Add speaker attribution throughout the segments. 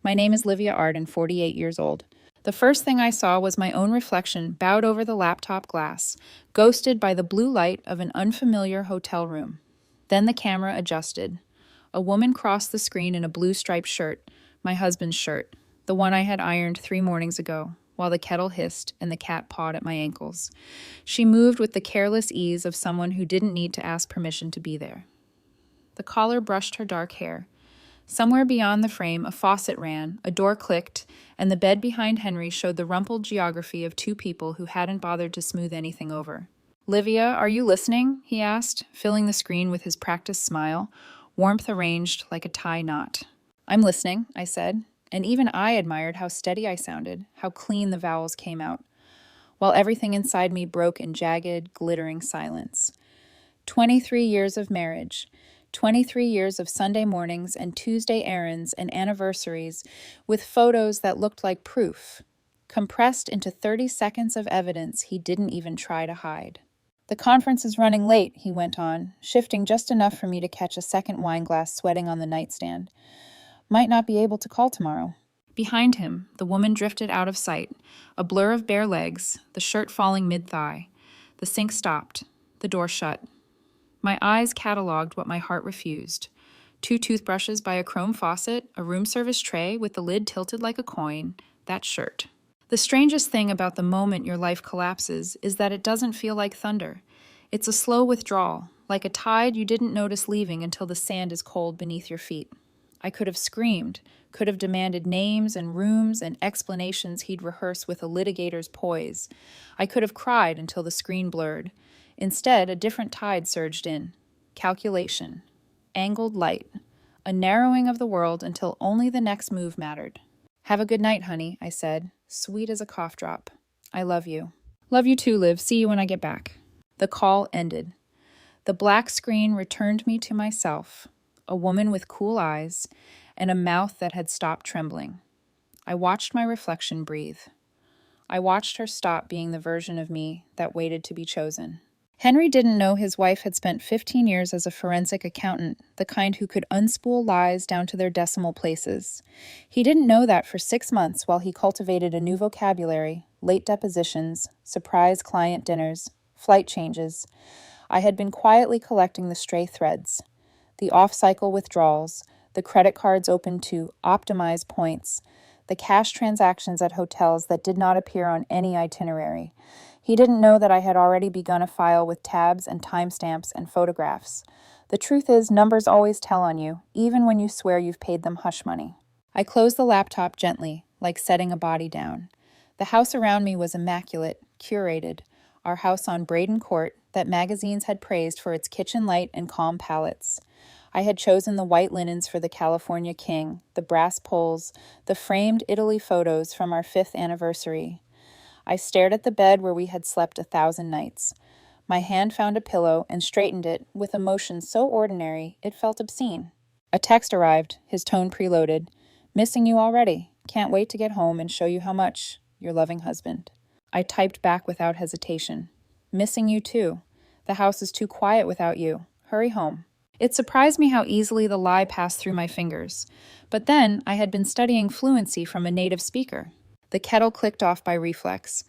Speaker 1: My name is Livia Arden, 48 years old. The first thing I saw was my own reflection bowed over the laptop glass, ghosted by the blue light of an unfamiliar hotel room. Then the camera adjusted. A woman crossed the screen in a blue striped shirt, my husband's shirt, the one I had ironed 3 mornings ago, while the kettle hissed and the cat pawed at my ankles. She moved with the careless ease of someone who didn't need to ask permission to be there. The collar brushed her dark hair. Somewhere beyond the frame, a faucet ran, a door clicked, and the bed behind Henry showed the rumpled geography of 2 people who hadn't bothered to smooth anything over. "Livia, are you listening?" he asked, filling the screen with his practiced smile, warmth arranged like a tie knot. "I'm listening," I said, and even I admired how steady I sounded, how clean the vowels came out, while everything inside me broke in jagged, glittering silence. 23 years of marriage. 23 years of Sunday mornings and Tuesday errands and anniversaries with photos that looked like proof, compressed into 30 seconds of evidence he didn't even try to hide. "The conference is running late," he went on, shifting just enough for me to catch a second wineglass sweating on the nightstand. "Might not be able to call tomorrow." Behind him, the woman drifted out of sight, a blur of bare legs, the shirt falling mid-thigh. The sink stopped. The door shut. My eyes cataloged what my heart refused. 2 toothbrushes by a chrome faucet, a room service tray with the lid tilted like a coin, that shirt. The strangest thing about the moment your life collapses is that it doesn't feel like thunder. It's a slow withdrawal, like a tide you didn't notice leaving until the sand is cold beneath your feet. I could have screamed, could have demanded names and rooms and explanations he'd rehearse with a litigator's poise. I could have cried until the screen blurred. Instead, a different tide surged in. Calculation. Angled light. A narrowing of the world until only the next move mattered. "Have a good night, honey," I said, sweet as a cough drop. "I love you." "Love you too, Liv. See you when I get back." The call ended. The black screen returned me to myself, a woman with cool eyes and a mouth that had stopped trembling. I watched my reflection breathe. I watched her stop being the version of me that waited to be chosen. Henry didn't know his wife had spent 15 years as a forensic accountant, the kind who could unspool lies down to their decimal places. He didn't know that for 6 months while he cultivated a new vocabulary, late depositions, surprise client dinners, flight changes. I had been quietly collecting the stray threads, the off-cycle withdrawals, the credit cards open to optimize points, the cash transactions at hotels that did not appear on any itinerary. He didn't know that I had already begun a file with tabs and timestamps and photographs. The truth is, numbers always tell on you, even when you swear you've paid them hush money. I closed the laptop gently, like setting a body down. The house around me was immaculate, curated, our house on Braden Court that magazines had praised for its kitchen light and calm palettes. I had chosen the white linens for the California King, the brass poles, the framed Italy photos from our 5th anniversary. I stared at the bed where we had slept 1,000 nights. My hand found a pillow and straightened it with a motion so ordinary it felt obscene. A text arrived, his tone preloaded. "Missing you already. Can't wait to get home and show you how much. Your loving husband." I typed back without hesitation. "Missing you too. The house is too quiet without you. Hurry home." It surprised me how easily the lie passed through my fingers. But then I had been studying fluency from a native speaker. The kettle clicked off by reflex.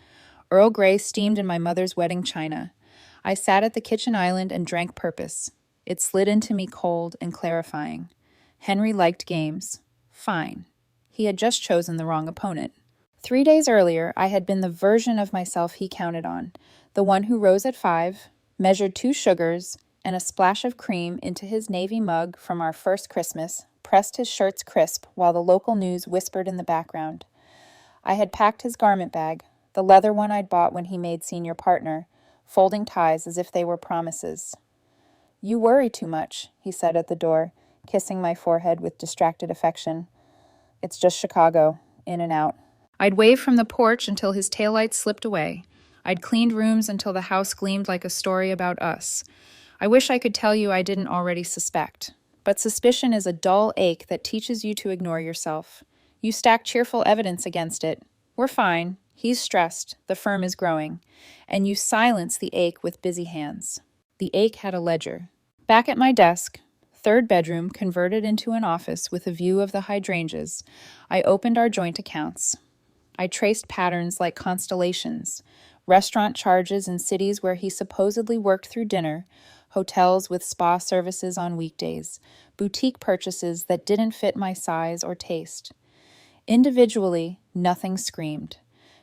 Speaker 1: Earl Grey steamed in my mother's wedding china. I sat at the kitchen island and drank purpose. It slid into me cold and clarifying. Henry liked games. Fine. He had just chosen the wrong opponent. 3 days earlier, I had been the version of myself he counted on, the one who rose at 5, measured 2 sugars, and a splash of cream into his navy mug from our first Christmas, pressed his shirts crisp while the local news whispered in the background. I had packed his garment bag, the leather one I'd bought when he made senior partner, folding ties as if they were promises. "You worry too much," he said at the door, kissing my forehead with distracted affection. "It's just Chicago, in and out." I'd wave from the porch until his taillights slipped away. I'd cleaned rooms until the house gleamed like a story about us. I wish I could tell you I didn't already suspect. But suspicion is a dull ache that teaches you to ignore yourself. You stack cheerful evidence against it. "We're fine. He's stressed. The firm is growing." And you silence the ache with busy hands. The ache had a ledger. Back at my desk, third bedroom converted into an office with a view of the hydrangeas, I opened our joint accounts. I traced patterns like constellations, restaurant charges in cities where he supposedly worked through dinner, hotels with spa services on weekdays, boutique purchases that didn't fit my size or taste. Individually, nothing screamed.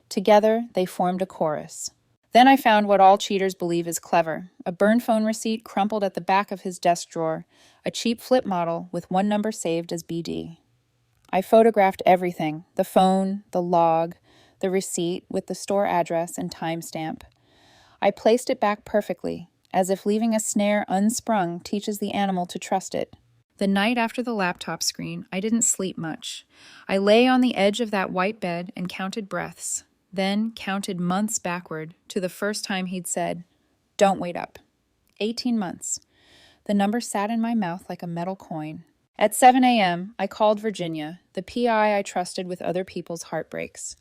Speaker 1: Together, they formed a chorus. Then I found what all cheaters believe is clever, a burned phone receipt crumpled at the back of his desk drawer, a cheap flip model with one number saved as BD. I photographed everything, the phone, the log, the receipt with the store address and timestamp. I placed it back perfectly, as if leaving a snare unsprung teaches the animal to trust it. The night after the laptop screen, I didn't sleep much. I lay on the edge of that white bed and counted breaths, then counted months backward to the first time he'd said, "Don't wait up." 18 months. The number sat in my mouth like a metal coin. At 7 a.m., I called Virginia, the PI I trusted with other people's heartbreaks.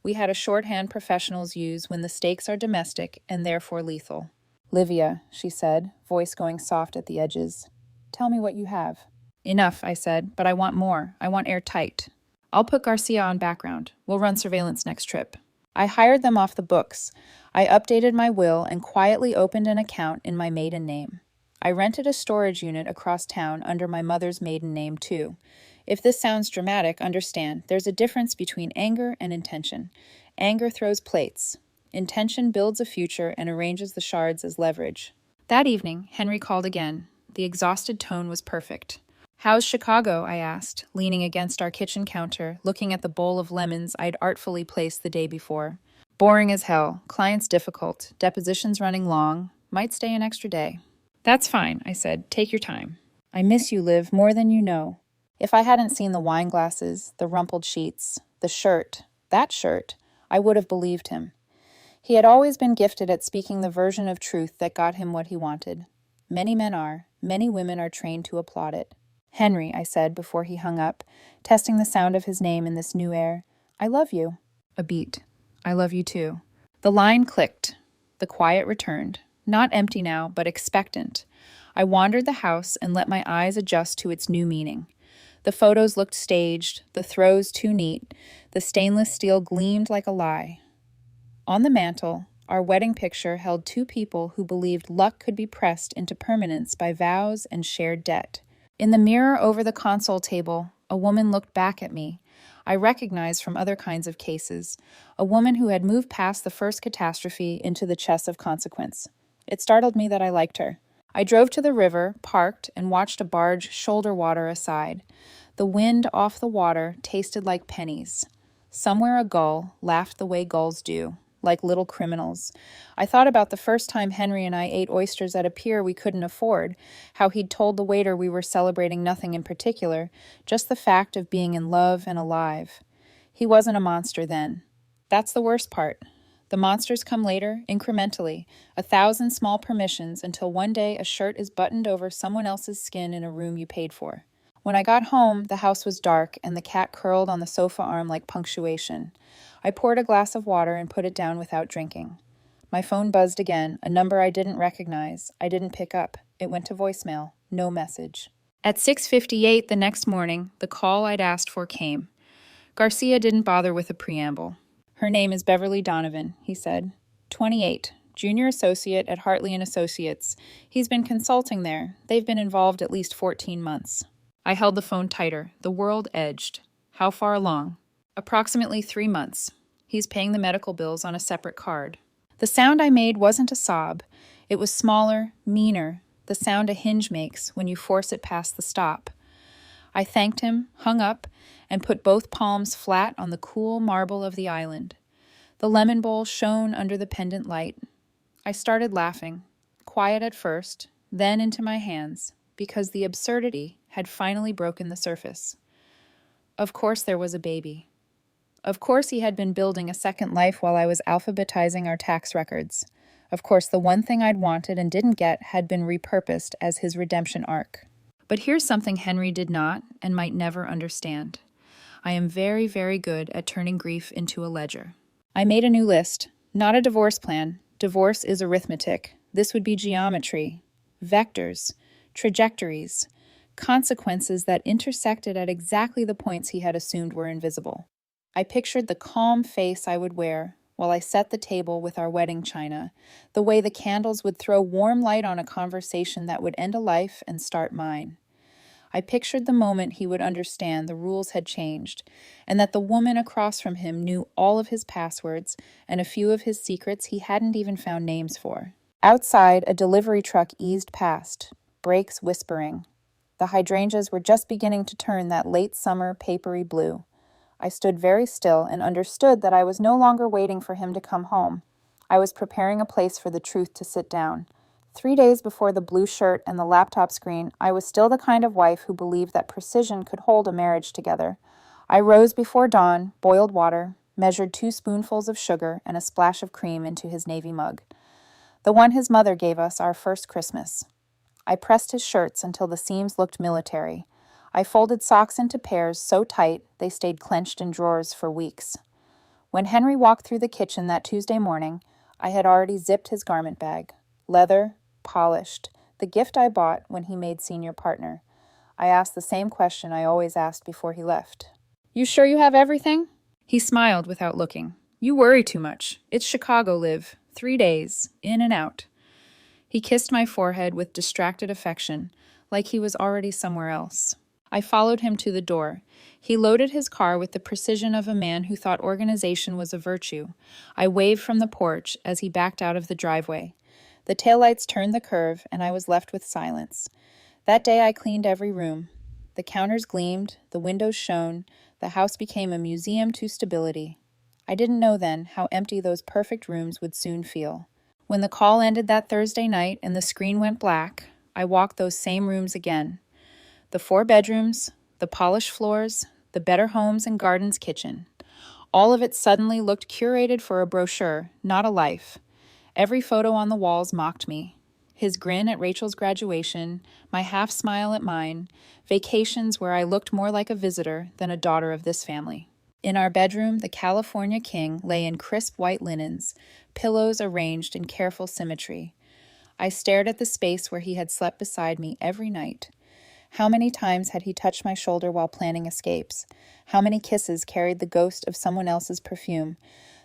Speaker 1: We had a shorthand professionals use when the stakes are domestic and therefore lethal. "Livia," she said, voice going soft at the edges. "Tell me what you have." "Enough," I said, "but I want more. I want airtight." "I'll put Garcia on background. We'll run surveillance next trip." I hired them off the books. I updated my will and quietly opened an account in my maiden name. I rented a storage unit across town under my mother's maiden name, too. If this sounds dramatic, understand, there's a difference between anger and intention. Anger throws plates. Intention builds a future and arranges the shards as leverage. That evening, Henry called again. The exhausted tone was perfect. "How's Chicago?" I asked, leaning against our kitchen counter, looking at the bowl of lemons I'd artfully placed the day before. "Boring as hell. Clients difficult. Depositions running long. Might stay an extra day." "That's fine," I said. "Take your time." "I miss you, Liv, more than you know." If I hadn't seen the wine glasses, the rumpled sheets, the shirt, that shirt, I would have believed him. He had always been gifted at speaking the version of truth that got him what he wanted. Many men are. Many women are trained to applaud it. "Henry," I said before he hung up, testing the sound of his name in this new air, "I love you." A beat. "I love you too." The line clicked. The quiet returned. Not empty now, but expectant. I wandered the house and let my eyes adjust to its new meaning. The photos looked staged, the throws too neat, the stainless steel gleamed like a lie. On the mantel, our wedding picture held two people who believed luck could be pressed into permanence by vows and shared debt. In the mirror over the console table, a woman looked back at me. I recognized from other kinds of cases, a woman who had moved past the first catastrophe into the chess of consequence. It startled me that I liked her. I drove to the river, parked, and watched a barge shoulder water aside. The wind off the water tasted like pennies. Somewhere a gull laughed the way gulls do, like little criminals. I thought about the first time Henry and I ate oysters at a pier we couldn't afford, how he'd told the waiter we were celebrating nothing in particular, just the fact of being in love and alive. He wasn't a monster then. That's the worst part. The monsters come later, incrementally, 1,000 small permissions until one day a shirt is buttoned over someone else's skin in a room you paid for. When I got home, the house was dark and the cat curled on the sofa arm like punctuation. I poured a glass of water and put it down without drinking. My phone buzzed again, a number I didn't recognize. I didn't pick up. It went to voicemail. No message. At 6:58 the next morning, the call I'd asked for came. Garcia didn't bother with a preamble. "Her name is Beverly Donovan," he said. 28, junior associate at Hartley & Associates. He's been consulting there. They've been involved at least 14 months. I held the phone tighter. The world edged. "How far along?" "Approximately 3 months. He's paying the medical bills on a separate card." The sound I made wasn't a sob. It was smaller, meaner, the sound a hinge makes when you force it past the stop. I thanked him, hung up, and put both palms flat on the cool marble of the island. The lemon bowl shone under the pendant light. I started laughing, quiet at first, then into my hands, because the absurdity had finally broken the surface. Of course there was a baby. Of course he had been building a second life while I was alphabetizing our tax records. Of course the one thing I'd wanted and didn't get had been repurposed as his redemption arc. But here's something Henry did not and might never understand. I am very, very good at turning grief into a ledger. I made a new list. Not a divorce plan. Divorce is arithmetic. This would be geometry. Vectors. Trajectories. consequences that intersected at exactly the points he had assumed were invisible. I pictured the calm face I would wear while I set the table with our wedding china, the way the candles would throw warm light on a conversation that would end a life and start mine. I pictured the moment he would understand the rules had changed, and that the woman across from him knew all of his passwords and a few of his secrets he hadn't even found names for. Outside, a delivery truck eased past, brakes whispering. The hydrangeas were just beginning to turn that late summer papery blue. I stood very still and understood that I was no longer waiting for him to come home. I was preparing a place for the truth to sit down. 3 days before the blue shirt and the laptop screen, I was still the kind of wife who believed that precision could hold a marriage together. I rose before dawn, boiled water, measured 2 spoonfuls of sugar and a splash of cream into his navy mug. The one his mother gave us our first Christmas. I pressed his shirts until the seams looked military. I folded socks into pairs so tight they stayed clenched in drawers for weeks. When Henry walked through the kitchen that Tuesday morning, I had already zipped his garment bag. Leather, polished, the gift I bought when he made senior partner. I asked the same question I always asked before he left. "You sure you have everything?" He smiled without looking. "You worry too much. It's Chicago, Liv. 3 days, in and out." He kissed my forehead with distracted affection, like he was already somewhere else. I followed him to the door. He loaded his car with the precision of a man who thought organization was a virtue. I waved from the porch as he backed out of the driveway. The taillights turned the curve, and I was left with silence. That day I cleaned every room. The counters gleamed, the windows shone, the house became a museum to stability. I didn't know then how empty those perfect rooms would soon feel. When the call ended that Thursday night and the screen went black, I walked those same rooms again. The 4 bedrooms, the polished floors, the Better Homes and Gardens kitchen. All of it suddenly looked curated for a brochure, not a life. Every photo on the walls mocked me. His grin at Rachel's graduation, my half smile at mine, vacations where I looked more like a visitor than a daughter of this family. In our bedroom, the California king lay in crisp white linens, pillows arranged in careful symmetry. I stared at the space where he had slept beside me every night. How many times had he touched my shoulder while planning escapes? How many kisses carried the ghost of someone else's perfume?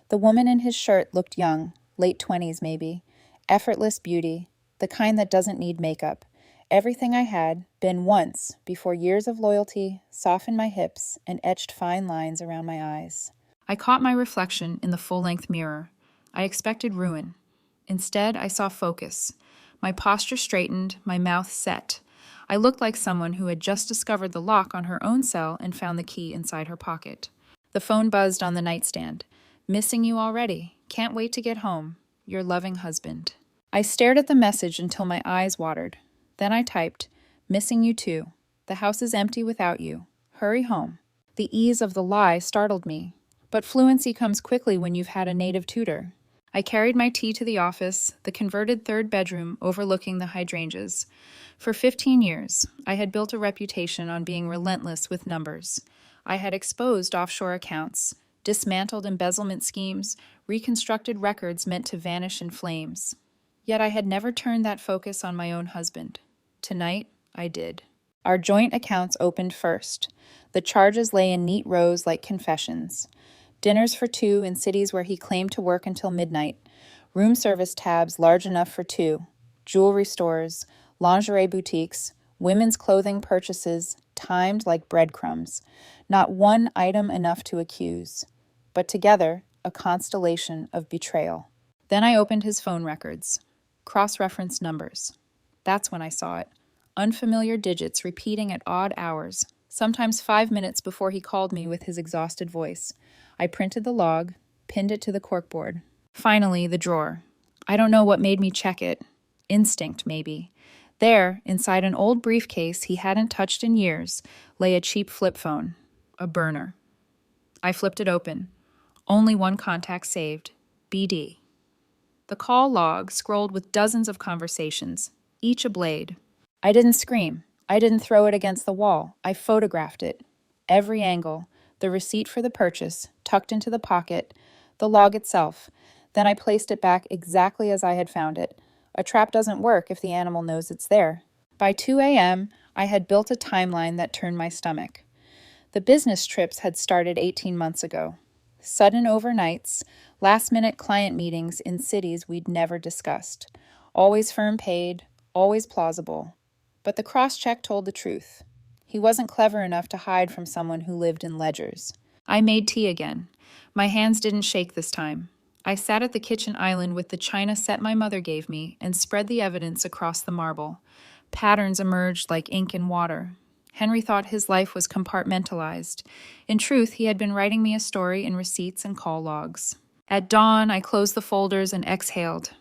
Speaker 1: The woman in his shirt looked young, late 20s maybe. Effortless beauty, the kind that doesn't need makeup. Everything I had been once before years of loyalty softened my hips and etched fine lines around my eyes. I caught my reflection in the full-length mirror. I expected ruin. Instead, I saw focus. My posture straightened, my mouth set. I looked like someone who had just discovered the lock on her own cell and found the key inside her pocket. The phone buzzed on the nightstand. "Missing you already. Can't wait to get home. Your loving husband." I stared at the message until my eyes watered. Then I typed, "Missing you too. The house is empty without you. Hurry home." The ease of the lie startled me. But fluency comes quickly when you've had a native tutor. I carried my tea to the office, the converted 3rd bedroom overlooking the hydrangeas. For 15 years, I had built a reputation on being relentless with numbers. I had exposed offshore accounts, dismantled embezzlement schemes, reconstructed records meant to vanish in flames. Yet I had never turned that focus on my own husband. Tonight, I did. Our joint accounts opened first. The charges lay in neat rows like confessions. Dinners for 2 in cities where he claimed to work until midnight. Room service tabs large enough for 2. Jewelry stores, lingerie boutiques, women's clothing purchases, timed like breadcrumbs. Not one item enough to accuse. But together, a constellation of betrayal. Then I opened his phone records. Cross-referenced numbers. That's when I saw it. Unfamiliar digits repeating at odd hours, sometimes 5 minutes before he called me with his exhausted voice. I printed the log, pinned it to the corkboard. Finally, the drawer. I don't know what made me check it. Instinct, maybe. There, inside an old briefcase he hadn't touched in years, lay a cheap flip phone. A burner. I flipped it open. Only one contact saved. BD. The call log scrolled with dozens of conversations, each a blade. I didn't scream. I didn't throw it against the wall. I photographed it. Every angle. The receipt for the purchase, tucked into the pocket, the log itself. Then I placed it back exactly as I had found it. A trap doesn't work if the animal knows it's there. By 2 a.m., I had built a timeline that turned my stomach. The business trips had started 18 months ago. Sudden overnights, last-minute client meetings in cities we'd never discussed. Always firm paid, always plausible. But the cross-check told the truth. He wasn't clever enough to hide from someone who lived in ledgers. I made tea again. My hands didn't shake this time. I sat at the kitchen island with the china set my mother gave me and spread the evidence across the marble. Patterns emerged like ink in water. Henry thought his life was compartmentalized. In truth, he had been writing me a story in receipts and call logs. At dawn, I closed the folders and exhaled.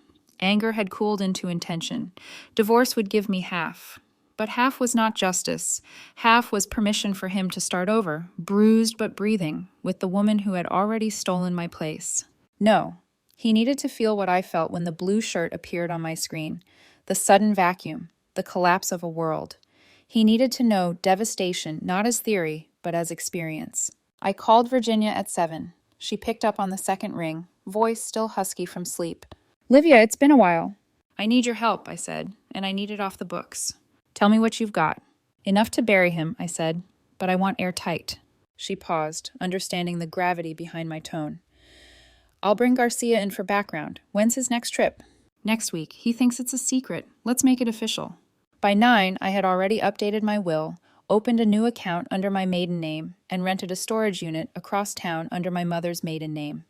Speaker 1: Anger had cooled into intention. Divorce would give me half. But half was not justice. Half was permission for him to start over, bruised but breathing, with the woman who had already stolen my place. No, he needed to feel what I felt when the blue shirt appeared on my screen. The sudden vacuum, the collapse of a world. He needed to know devastation not as theory, but as experience. I called Virginia at 7. She picked up on the second ring, voice still husky from sleep. "Livia, it's been a while." "I need your help," I said, "and I need it off the books." "Tell me what you've got." "Enough to bury him," I said, "but I want airtight." She paused, understanding the gravity behind my tone. "I'll bring Garcia in for background. When's his next trip?" "Next week. He thinks it's a secret. Let's make it official." By 9, I had already updated my will, opened a new account under my maiden name, and rented a storage unit across town under my mother's maiden name.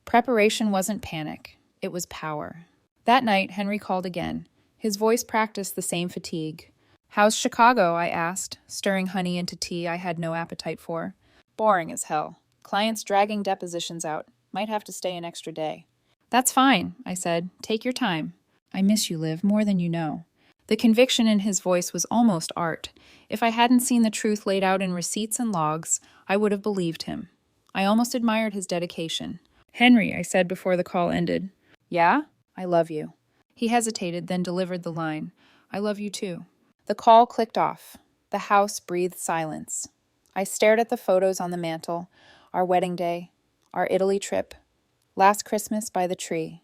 Speaker 1: Preparation wasn't panic. It was power. That night, Henry called again. His voice practiced the same fatigue. "How's Chicago?" I asked, stirring honey into tea I had no appetite for. "Boring as hell. Clients dragging depositions out. Might have to stay an extra day." "That's fine," I said. "Take your time." "I miss you, Liv, more than you know." The conviction in his voice was almost art. If I hadn't seen the truth laid out in receipts and logs, I would have believed him. I almost admired his dedication. "Henry," I said before the call ended. "Yeah? I love you." He hesitated, then delivered the line. "I love you too." The call clicked off. The house breathed silence. I stared at the photos on the mantel, our wedding day, our Italy trip, last Christmas by the tree.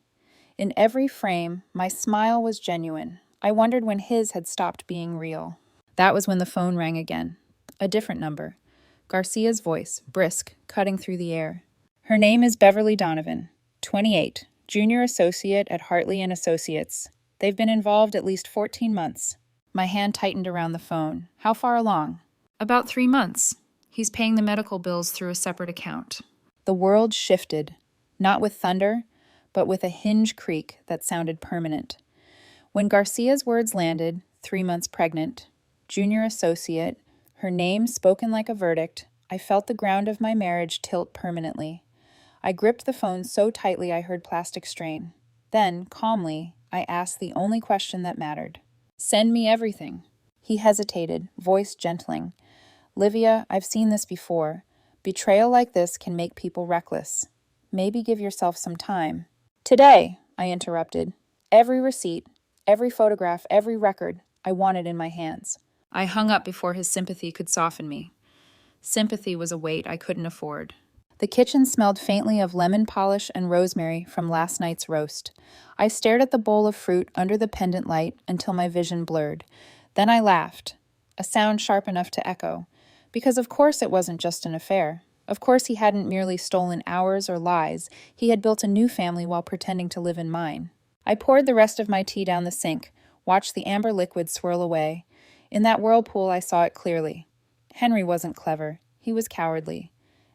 Speaker 1: In every frame, my smile was genuine. I wondered when his had stopped being real. That was when the phone rang again. A different number. Garcia's voice, brisk, cutting through the air. "Her name is Beverly Donovan, 28, junior associate at Hartley and Associates. They've been involved at least 14 months. My hand tightened around the phone. "How far along?" "About 3 months. He's paying the medical bills through a separate account." The world shifted, not with thunder, but with a hinge creak that sounded permanent. When Garcia's words landed, 3 months pregnant, junior associate, her name spoken like a verdict, I felt the ground of my marriage tilt permanently. I gripped the phone so tightly I heard plastic strain. Then, calmly, I asked the only question that mattered. "Send me everything." He hesitated, voice gentling. "Livia, I've seen this before. Betrayal like this can make people reckless. Maybe give yourself some time." "Today," I interrupted. Every receipt, every photograph, every record, I wanted in my hands. I hung up before his sympathy could soften me. Sympathy was a weight I couldn't afford. The kitchen smelled faintly of lemon polish and rosemary from last night's roast. I stared at the bowl of fruit under the pendant light until my vision blurred. Then I laughed, a sound sharp enough to echo, because of course it wasn't just an affair. Of course he hadn't merely stolen hours or lies. He had built a new family while pretending to live in mine. I poured the rest of my tea down the sink, watched the amber liquid swirl away. In that whirlpool, I saw it clearly. Henry wasn't clever. He was cowardly.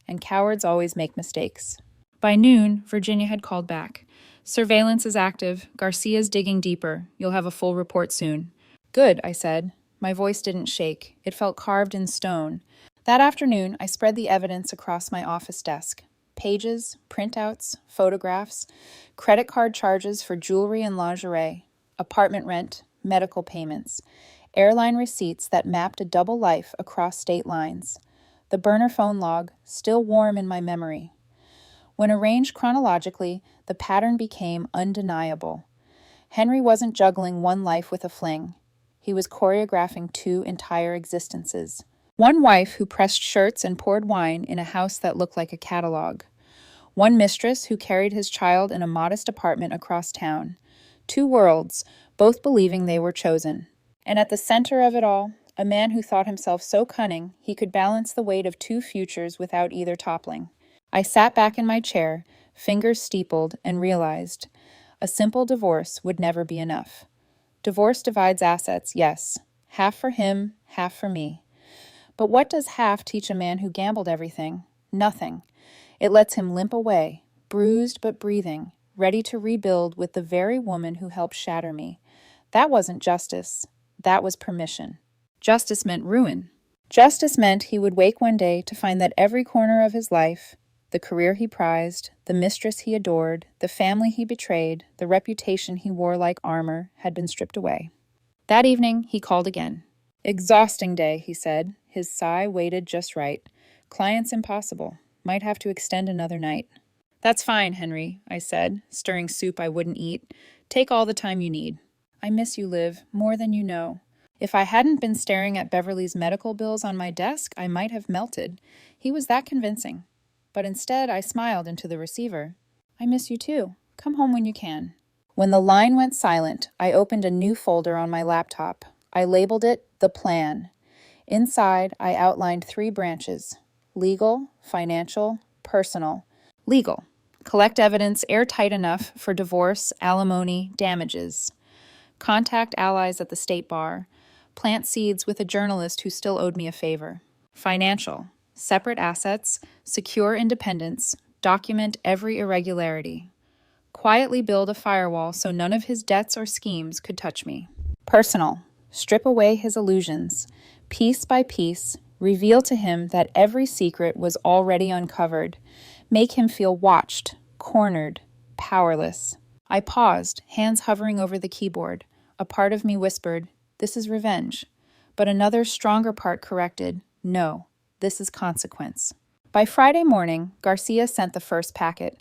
Speaker 1: And cowards always make mistakes. By noon, Virginia had called back. "Surveillance is active. Garcia's digging deeper. You'll have a full report soon." "Good," I said. My voice didn't shake. It felt carved in stone. That afternoon, I spread the evidence across my office desk. Pages, printouts, photographs, credit card charges for jewelry and lingerie, apartment rent, medical payments, airline receipts that mapped a double life across state lines. The burner phone log, still warm in my memory. When arranged chronologically, the pattern became undeniable. Henry wasn't juggling one life with a fling. He was choreographing 2 entire existences. One wife who pressed shirts and poured wine in a house that looked like a catalog. One mistress who carried his child in a modest apartment across town. 2 worlds, both believing they were chosen. And at the center of it all, a man who thought himself so cunning he could balance the weight of two futures without either toppling. I sat back in my chair, fingers steepled, and realized a simple divorce would never be enough. Divorce divides assets, yes. Half for him, half for me. But what does half teach a man who gambled everything? Nothing. It lets him limp away, bruised but breathing, ready to rebuild with the very woman who helped shatter me. That wasn't justice. That was permission. Justice meant ruin. Justice meant he would wake one day to find that every corner of his life, the career he prized, the mistress he adored, the family he betrayed, the reputation he wore like armor, had been stripped away. That evening, he called again. Exhausting day, he said. His sigh weighted just right. Client's impossible. Might have to extend another night. That's fine, Henry, I said, stirring soup I wouldn't eat. Take all the time you need. I miss you, Liv, more than you know. If I hadn't been staring at Beverly's medical bills on my desk, I might have melted. He was that convincing. But instead, I smiled into the receiver. I miss you too. Come home when you can. When the line went silent, I opened a new folder on my laptop. I labeled it The Plan. Inside, I outlined 3 branches: legal, financial, personal. Legal. Collect evidence airtight enough for divorce, alimony, damages. Contact allies at the state bar. Plant seeds with a journalist who still owed me a favor. Financial. Separate assets, secure independence, document every irregularity. Quietly build a firewall so none of his debts or schemes could touch me. Personal. Strip away his illusions. Piece by piece, reveal to him that every secret was already uncovered. Make him feel watched, cornered, powerless. I paused, hands hovering over the keyboard. A part of me whispered, "This is revenge." But another, stronger part corrected, "No, this is consequence." By Friday morning, Garcia sent the first packet.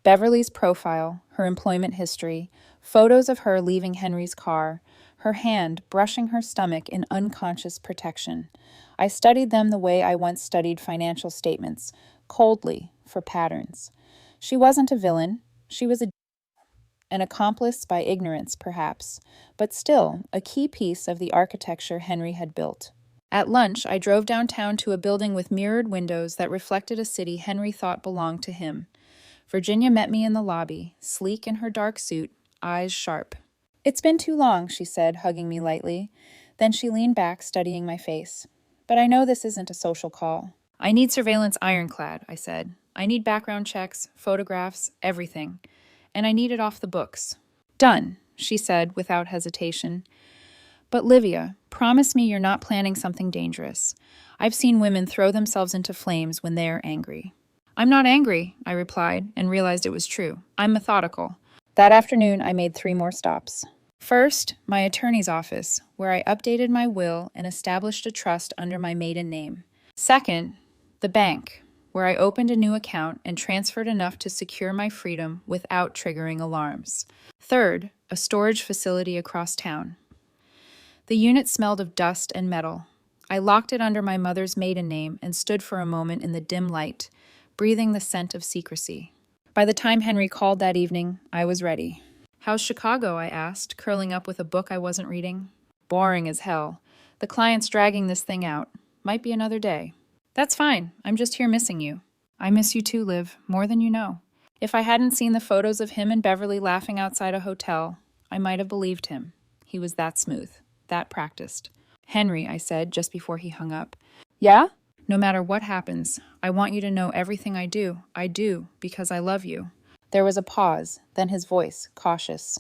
Speaker 1: Beverly's profile, her employment history, photos of her leaving Henry's car, her hand brushing her stomach in unconscious protection. I studied them the way I once studied financial statements, coldly, for patterns. She wasn't a villain. She was an accomplice by ignorance, perhaps, but still a key piece of the architecture Henry had built. At lunch, I drove downtown to a building with mirrored windows that reflected a city Henry thought belonged to him. Virginia met me in the lobby, sleek in her dark suit, eyes sharp. "It's been too long," she said, hugging me lightly. Then she leaned back, studying my face. "But I know this isn't a social call." "I need surveillance ironclad," I said. "I need background checks, photographs, everything. And I need it off the books." "Done," she said without hesitation. "But Livia, promise me you're not planning something dangerous. I've seen women throw themselves into flames when they are angry." "I'm not angry," I replied, and realized it was true. "I'm methodical." That afternoon, I made 3 more stops. First, my attorney's office, where I updated my will and established a trust under my maiden name. Second, the bank, where I opened a new account and transferred enough to secure my freedom without triggering alarms. Third, a storage facility across town. The unit smelled of dust and metal. I locked it under my mother's maiden name and stood for a moment in the dim light, breathing the scent of secrecy. By the time Henry called that evening, I was ready. "How's Chicago?" I asked, curling up with a book I wasn't reading. "Boring as hell. The client's dragging this thing out. Might be another day." "That's fine. I'm just here missing you." "I miss you too, Liv, more than you know." If I hadn't seen the photos of him and Beverly laughing outside a hotel, I might have believed him. He was that smooth, that practiced. "Henry," I said just before he hung up. "Yeah?" "No matter what happens, I want you to know everything I do. I do, because I love you." There was a pause, then his voice, cautious.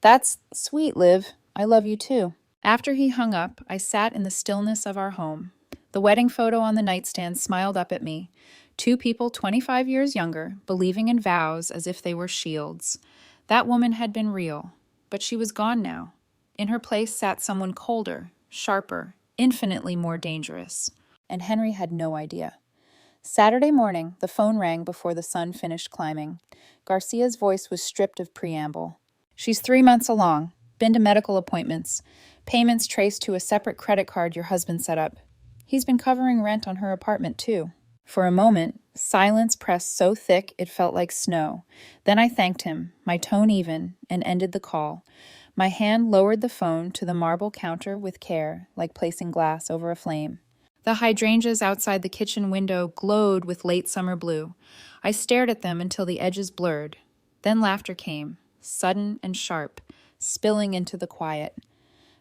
Speaker 1: "That's sweet, Liv. I love you too." After he hung up, I sat in the stillness of our home. The wedding photo on the nightstand smiled up at me. 2 people 25 years younger, believing in vows as if they were shields. That woman had been real, but she was gone now. In her place sat someone colder, sharper, infinitely more dangerous. And Henry had no idea. Saturday morning, the phone rang before the sun finished climbing. Garcia's voice was stripped of preamble. "She's 3 months along. Been to medical appointments. Payments traced to a separate credit card your husband set up. He's been covering rent on her apartment, too." For a moment, silence pressed so thick it felt like snow. Then I thanked him, my tone even, and ended the call. My hand lowered the phone to the marble counter with care, like placing glass over a flame. The hydrangeas outside the kitchen window glowed with late summer blue. I stared at them until the edges blurred. Then laughter came, sudden and sharp, spilling into the quiet.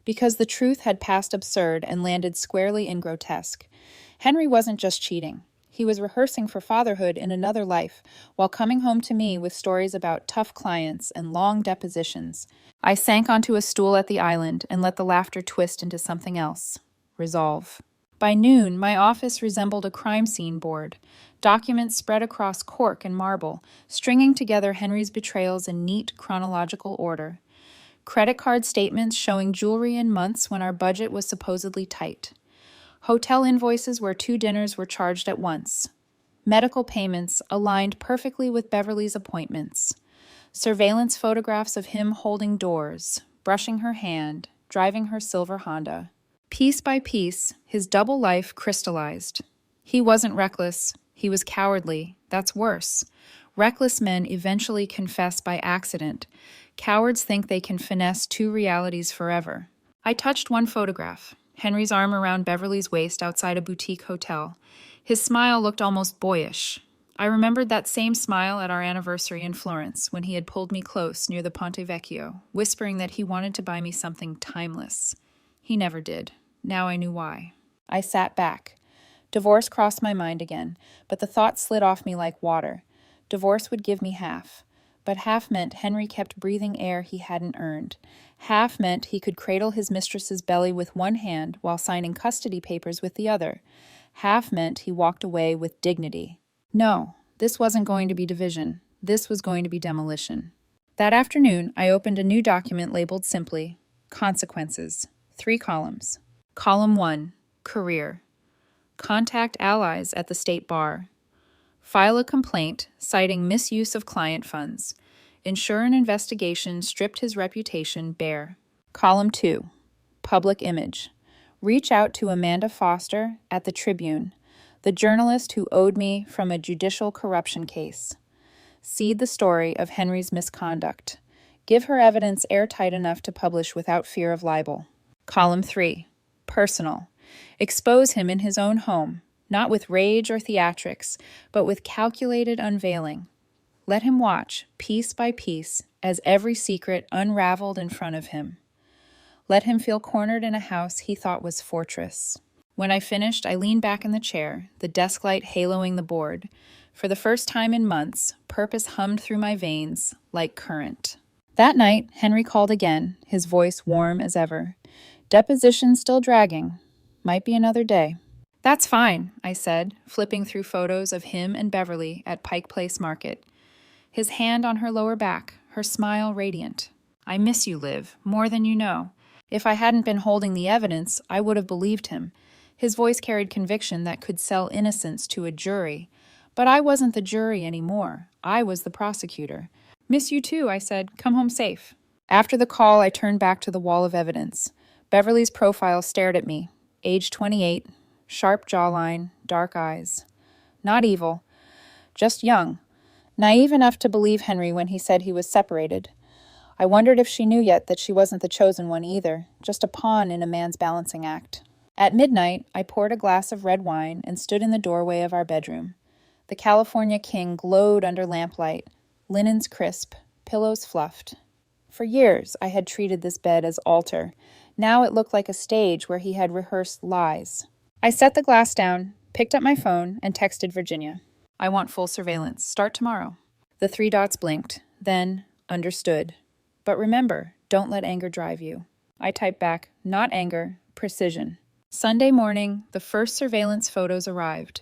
Speaker 1: Because the truth had passed absurd and landed squarely in grotesque. Henry wasn't just cheating. He was rehearsing for fatherhood in another life, while coming home to me with stories about tough clients and long depositions. I sank onto a stool at the island and let the laughter twist into something else. Resolve. By noon, my office resembled a crime scene board. Documents spread across cork and marble, stringing together Henry's betrayals in neat chronological order. Credit card statements showing jewelry in months when our budget was supposedly tight. Hotel invoices where 2 dinners were charged at once. Medical payments aligned perfectly with Beverly's appointments. Surveillance photographs of him holding doors, brushing her hand, driving her silver Honda. Piece by piece, his double life crystallized. He wasn't reckless. He was cowardly. That's worse. Reckless men eventually confess by accident. Cowards think they can finesse 2 realities forever. I touched one photograph, Henry's arm around Beverly's waist outside a boutique hotel. His smile looked almost boyish. I remembered that same smile at our anniversary in Florence when he had pulled me close near the Ponte Vecchio, whispering that he wanted to buy me something timeless. He never did. Now I knew why. I sat back. Divorce crossed my mind again, but the thought slid off me like water. Divorce would give me half. But half meant Henry kept breathing air he hadn't earned. Half meant he could cradle his mistress's belly with one hand while signing custody papers with the other. Half meant he walked away with dignity. No, this wasn't going to be division. This was going to be demolition. That afternoon, I opened a new document labeled simply, Consequences. 3 columns. Column 1, Career. Contact allies at the state bar. File a complaint citing misuse of client funds. Ensure an investigation stripped his reputation bare. Column 2, Public Image. Reach out to Amanda Foster at the Tribune, the journalist who owed me from a judicial corruption case. Seed the story of Henry's misconduct. Give her evidence airtight enough to publish without fear of libel. Column 3, Personal. Expose him in his own home, not with rage or theatrics, but with calculated unveiling. Let him watch, piece by piece, as every secret unraveled in front of him. Let him feel cornered in a house he thought was fortress. When I finished, I leaned back in the chair, the desk light haloing the board. For the first time in months, purpose hummed through my veins like current. That night, Henry called again, his voice warm as ever. Deposition still dragging. Might be another day. That's fine, I said, flipping through photos of him and Beverly at Pike Place Market. His hand on her lower back, her smile radiant. I miss you, Liv, more than you know. If I hadn't been holding the evidence, I would have believed him. His voice carried conviction that could sell innocence to a jury. But I wasn't the jury anymore. I was the prosecutor. Miss you too, I said. Come home safe. After the call, I turned back to the wall of evidence. Beverly's profile stared at me. Age 28, sharp jawline, dark eyes. Not evil, just young. Naive enough to believe Henry when he said he was separated. I wondered if she knew yet that she wasn't the chosen one either, just a pawn in a man's balancing act. At midnight, I poured a glass of red wine and stood in the doorway of our bedroom. The California King glowed under lamplight, linens crisp, pillows fluffed. For years, I had treated this bed as altar. Now it looked like a stage where he had rehearsed lies. I set the glass down, picked up my phone, and texted Virginia. I want full surveillance. Start tomorrow. The 3 dots blinked. Then, understood. But remember, don't let anger drive you. I typed back, not anger, precision. Sunday morning, the first surveillance photos arrived.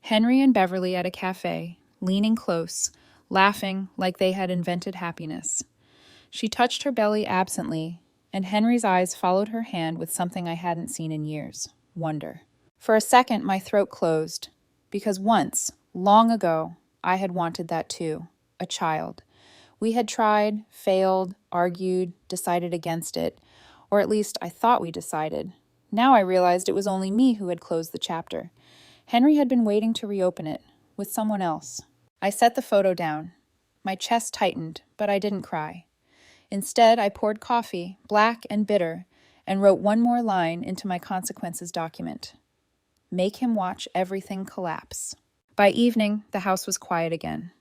Speaker 1: Henry and Beverly at a cafe, leaning close, laughing like they had invented happiness. She touched her belly absently, and Henry's eyes followed her hand with something I hadn't seen in years, wonder. For a second, my throat closed, because once, long ago, I had wanted that too, a child. We had tried, failed, argued, decided against it, or at least I thought we decided. Now I realized it was only me who had closed the chapter. Henry had been waiting to reopen it, with someone else. I set the photo down. My chest tightened, but I didn't cry. Instead, I poured coffee, black and bitter, and wrote one more line into my consequences document. Make him watch everything collapse. By evening, the house was quiet again.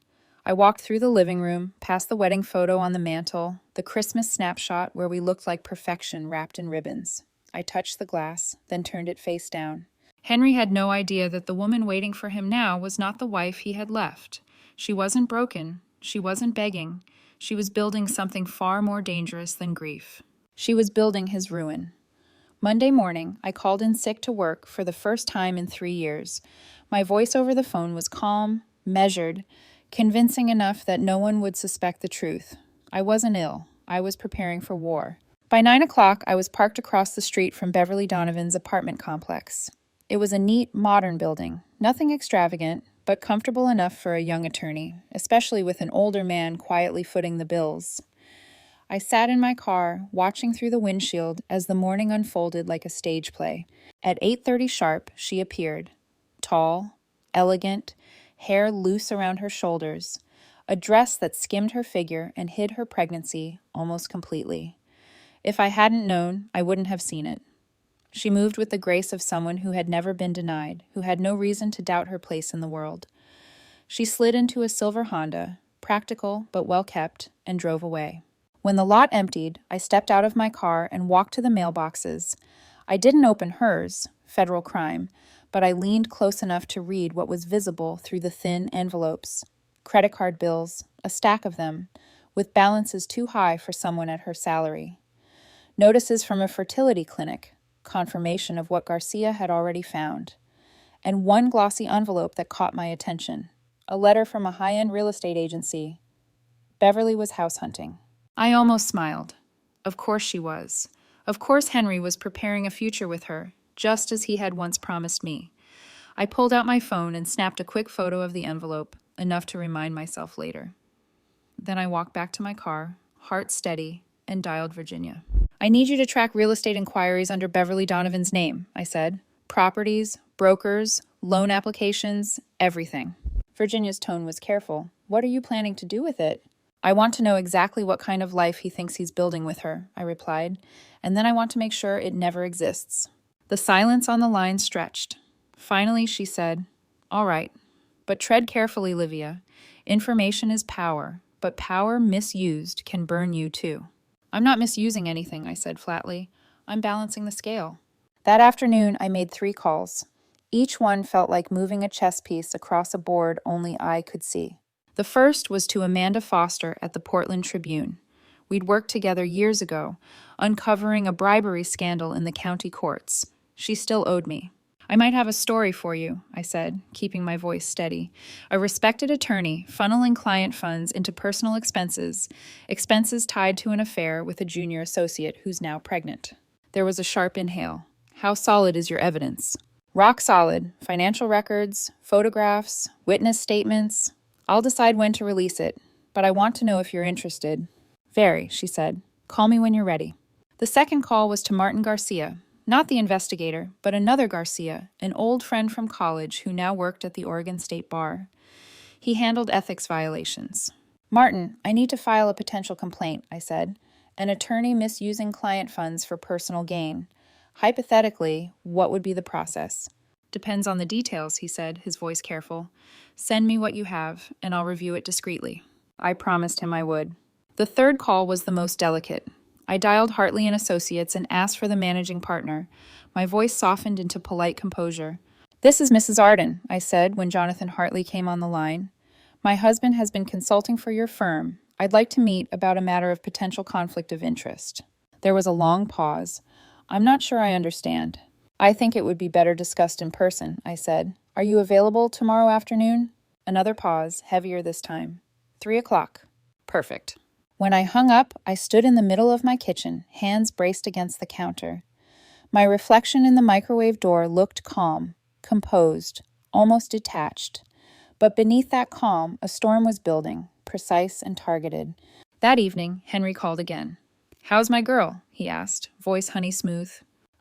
Speaker 1: I walked through the living room, past the wedding photo on the mantel, the Christmas snapshot where we looked like perfection wrapped in ribbons. I touched the glass, then turned it face down. Henry had no idea that the woman waiting for him now was not the wife he had left. She wasn't broken. She wasn't begging. She was building something far more dangerous than grief. She was building his ruin. Monday morning, I called in sick to work for the first time in 3 years. My voice over the phone was calm, measured, convincing enough that no one would suspect the truth. I wasn't ill. I was preparing for war. By 9 o'clock, I was parked across the street from Beverly Donovan's apartment complex. It was a neat, modern building, nothing extravagant, but comfortable enough for a young attorney, especially with an older man quietly footing the bills. I sat in my car, watching through the windshield as the morning unfolded like a stage play. At 8:30 sharp, she appeared. Tall, elegant, hair loose around her shoulders, a dress that skimmed her figure and hid her pregnancy almost completely. If I hadn't known, I wouldn't have seen it. She moved with the grace of someone who had never been denied, who had no reason to doubt her place in the world. She slid into a silver Honda, practical but well kept, and drove away. When the lot emptied, I stepped out of my car and walked to the mailboxes. I didn't open hers, federal crime, but I leaned close enough to read what was visible through the thin envelopes. Credit card bills, a stack of them, with balances too high for someone at her salary. Notices from a fertility clinic, confirmation of what Garcia had already found. And one glossy envelope that caught my attention, a letter from a high-end real estate agency. Beverly was house hunting. I almost smiled. Of course she was. Of course Henry was preparing a future with her, just as he had once promised me. I pulled out my phone and snapped a quick photo of the envelope, enough to remind myself later. Then I walked back to my car, heart steady, and dialed Virginia. I need you to track real estate inquiries under Beverly Donovan's name, I said. Properties, brokers, loan applications, everything. Virginia's tone was careful. What are you planning to do with it? I want to know exactly what kind of life he thinks he's building with her, I replied, and then I want to make sure it never exists. The silence on the line stretched. Finally, she said, All right, but tread carefully, Livia. Information is power, but power misused can burn you too. I'm not misusing anything, I said flatly. I'm balancing the scale. That afternoon, I made 3 calls. Each one felt like moving a chess piece across a board only I could see. The first was to Amanda Foster at the Portland Tribune. We'd worked together years ago, uncovering a bribery scandal in the county courts. She still owed me. I might have a story for you, I said, keeping my voice steady. A respected attorney funneling client funds into personal expenses tied to an affair with a junior associate who's now pregnant. There was a sharp inhale. How solid is your evidence? Rock solid. Financial records, photographs, witness statements. I'll decide when to release it, but I want to know if you're interested. Very, she said. Call me when you're ready. The second call was to Martin Garcia, not the investigator, but another Garcia, an old friend from college who now worked at the Oregon State Bar. He handled ethics violations. Martin, I need to file a potential complaint, I said. An attorney misusing client funds for personal gain. Hypothetically, what would be the process? Depends on the details, he said, his voice careful. Send me what you have, and I'll review it discreetly. I promised him I would. The third call was the most delicate. I dialed Hartley and Associates and asked for the managing partner. My voice softened into polite composure. This is Mrs. Arden, I said when Jonathan Hartley came on the line. My husband has been consulting for your firm. I'd like to meet about a matter of potential conflict of interest. There was a long pause. I'm not sure I understand. I think it would be better discussed in person, I said. Are you available tomorrow afternoon? Another pause, heavier this time. 3 o'clock. Perfect. When I hung up, I stood in the middle of my kitchen, hands braced against the counter. My reflection in the microwave door looked calm, composed, almost detached. But beneath that calm, a storm was building, precise and targeted. That evening, Henry called again. How's my girl? He asked, voice honey smooth.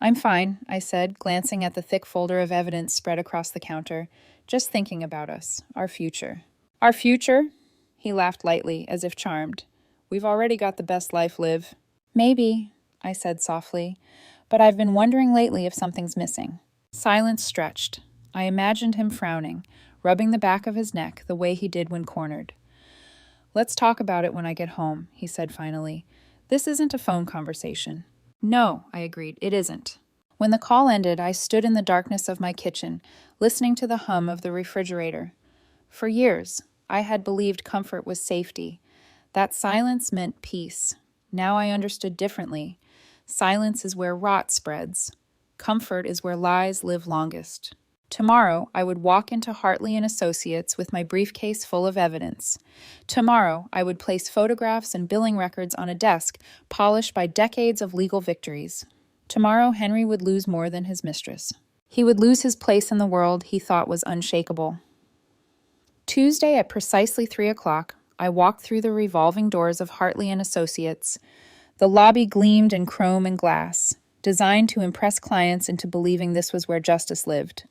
Speaker 1: I'm fine, I said, glancing at the thick folder of evidence spread across the counter, just thinking about us, our future. Our future? He laughed lightly, as if charmed. We've already got the best life, Liv. Maybe, I said softly, but I've been wondering lately if something's missing. Silence stretched. I imagined him frowning, rubbing the back of his neck the way he did when cornered. Let's talk about it when I get home, he said finally. This isn't a phone conversation. No, I agreed, it isn't. When the call ended, I stood in the darkness of my kitchen, listening to the hum of the refrigerator. For years, I had believed comfort was safety. That silence meant peace. Now I understood differently. Silence is where rot spreads. Comfort is where lies live longest. Tomorrow, I would walk into Hartley and Associates with my briefcase full of evidence. Tomorrow, I would place photographs and billing records on a desk polished by decades of legal victories. Tomorrow, Henry would lose more than his mistress. He would lose his place in the world he thought was unshakable. Tuesday at precisely 3 o'clock, I walked through the revolving doors of Hartley and Associates. The lobby gleamed in chrome and glass, designed to impress clients into believing this was where justice lived.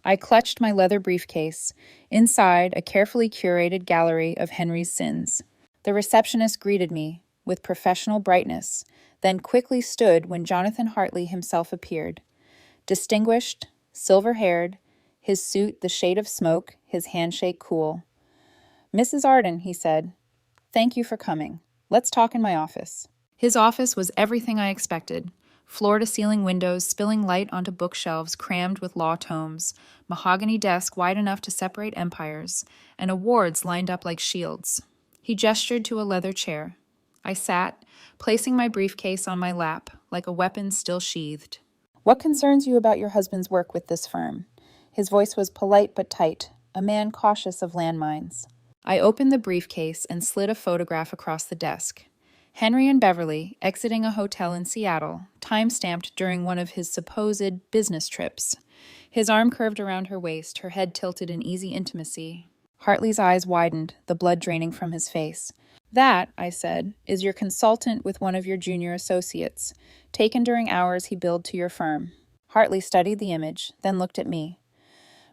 Speaker 1: I clutched my leather briefcase, inside a carefully curated gallery of Henry's sins. The receptionist greeted me with professional brightness, then quickly stood when Jonathan Hartley himself appeared. Distinguished, silver-haired, his suit the shade of smoke, his handshake cool. Mrs. Arden, he said, thank you for coming. Let's talk in my office. His office was everything I expected. Floor-to-ceiling windows spilling light onto bookshelves crammed with law tomes, mahogany desk wide enough to separate empires, and awards lined up like shields. He gestured to a leather chair. I sat, placing my briefcase on my lap, like a weapon still sheathed. What concerns you about your husband's work with this firm? His voice was polite but tight, a man cautious of landmines. I opened the briefcase and slid a photograph across the desk. Henry and Beverly, exiting a hotel in Seattle, time-stamped during one of his supposed business trips. His arm curved around her waist, her head tilted in easy intimacy. Hartley's eyes widened, the blood draining from his face. That, I said, is your consultant with one of your junior associates, taken during hours he billed to your firm. Hartley studied the image, then looked at me.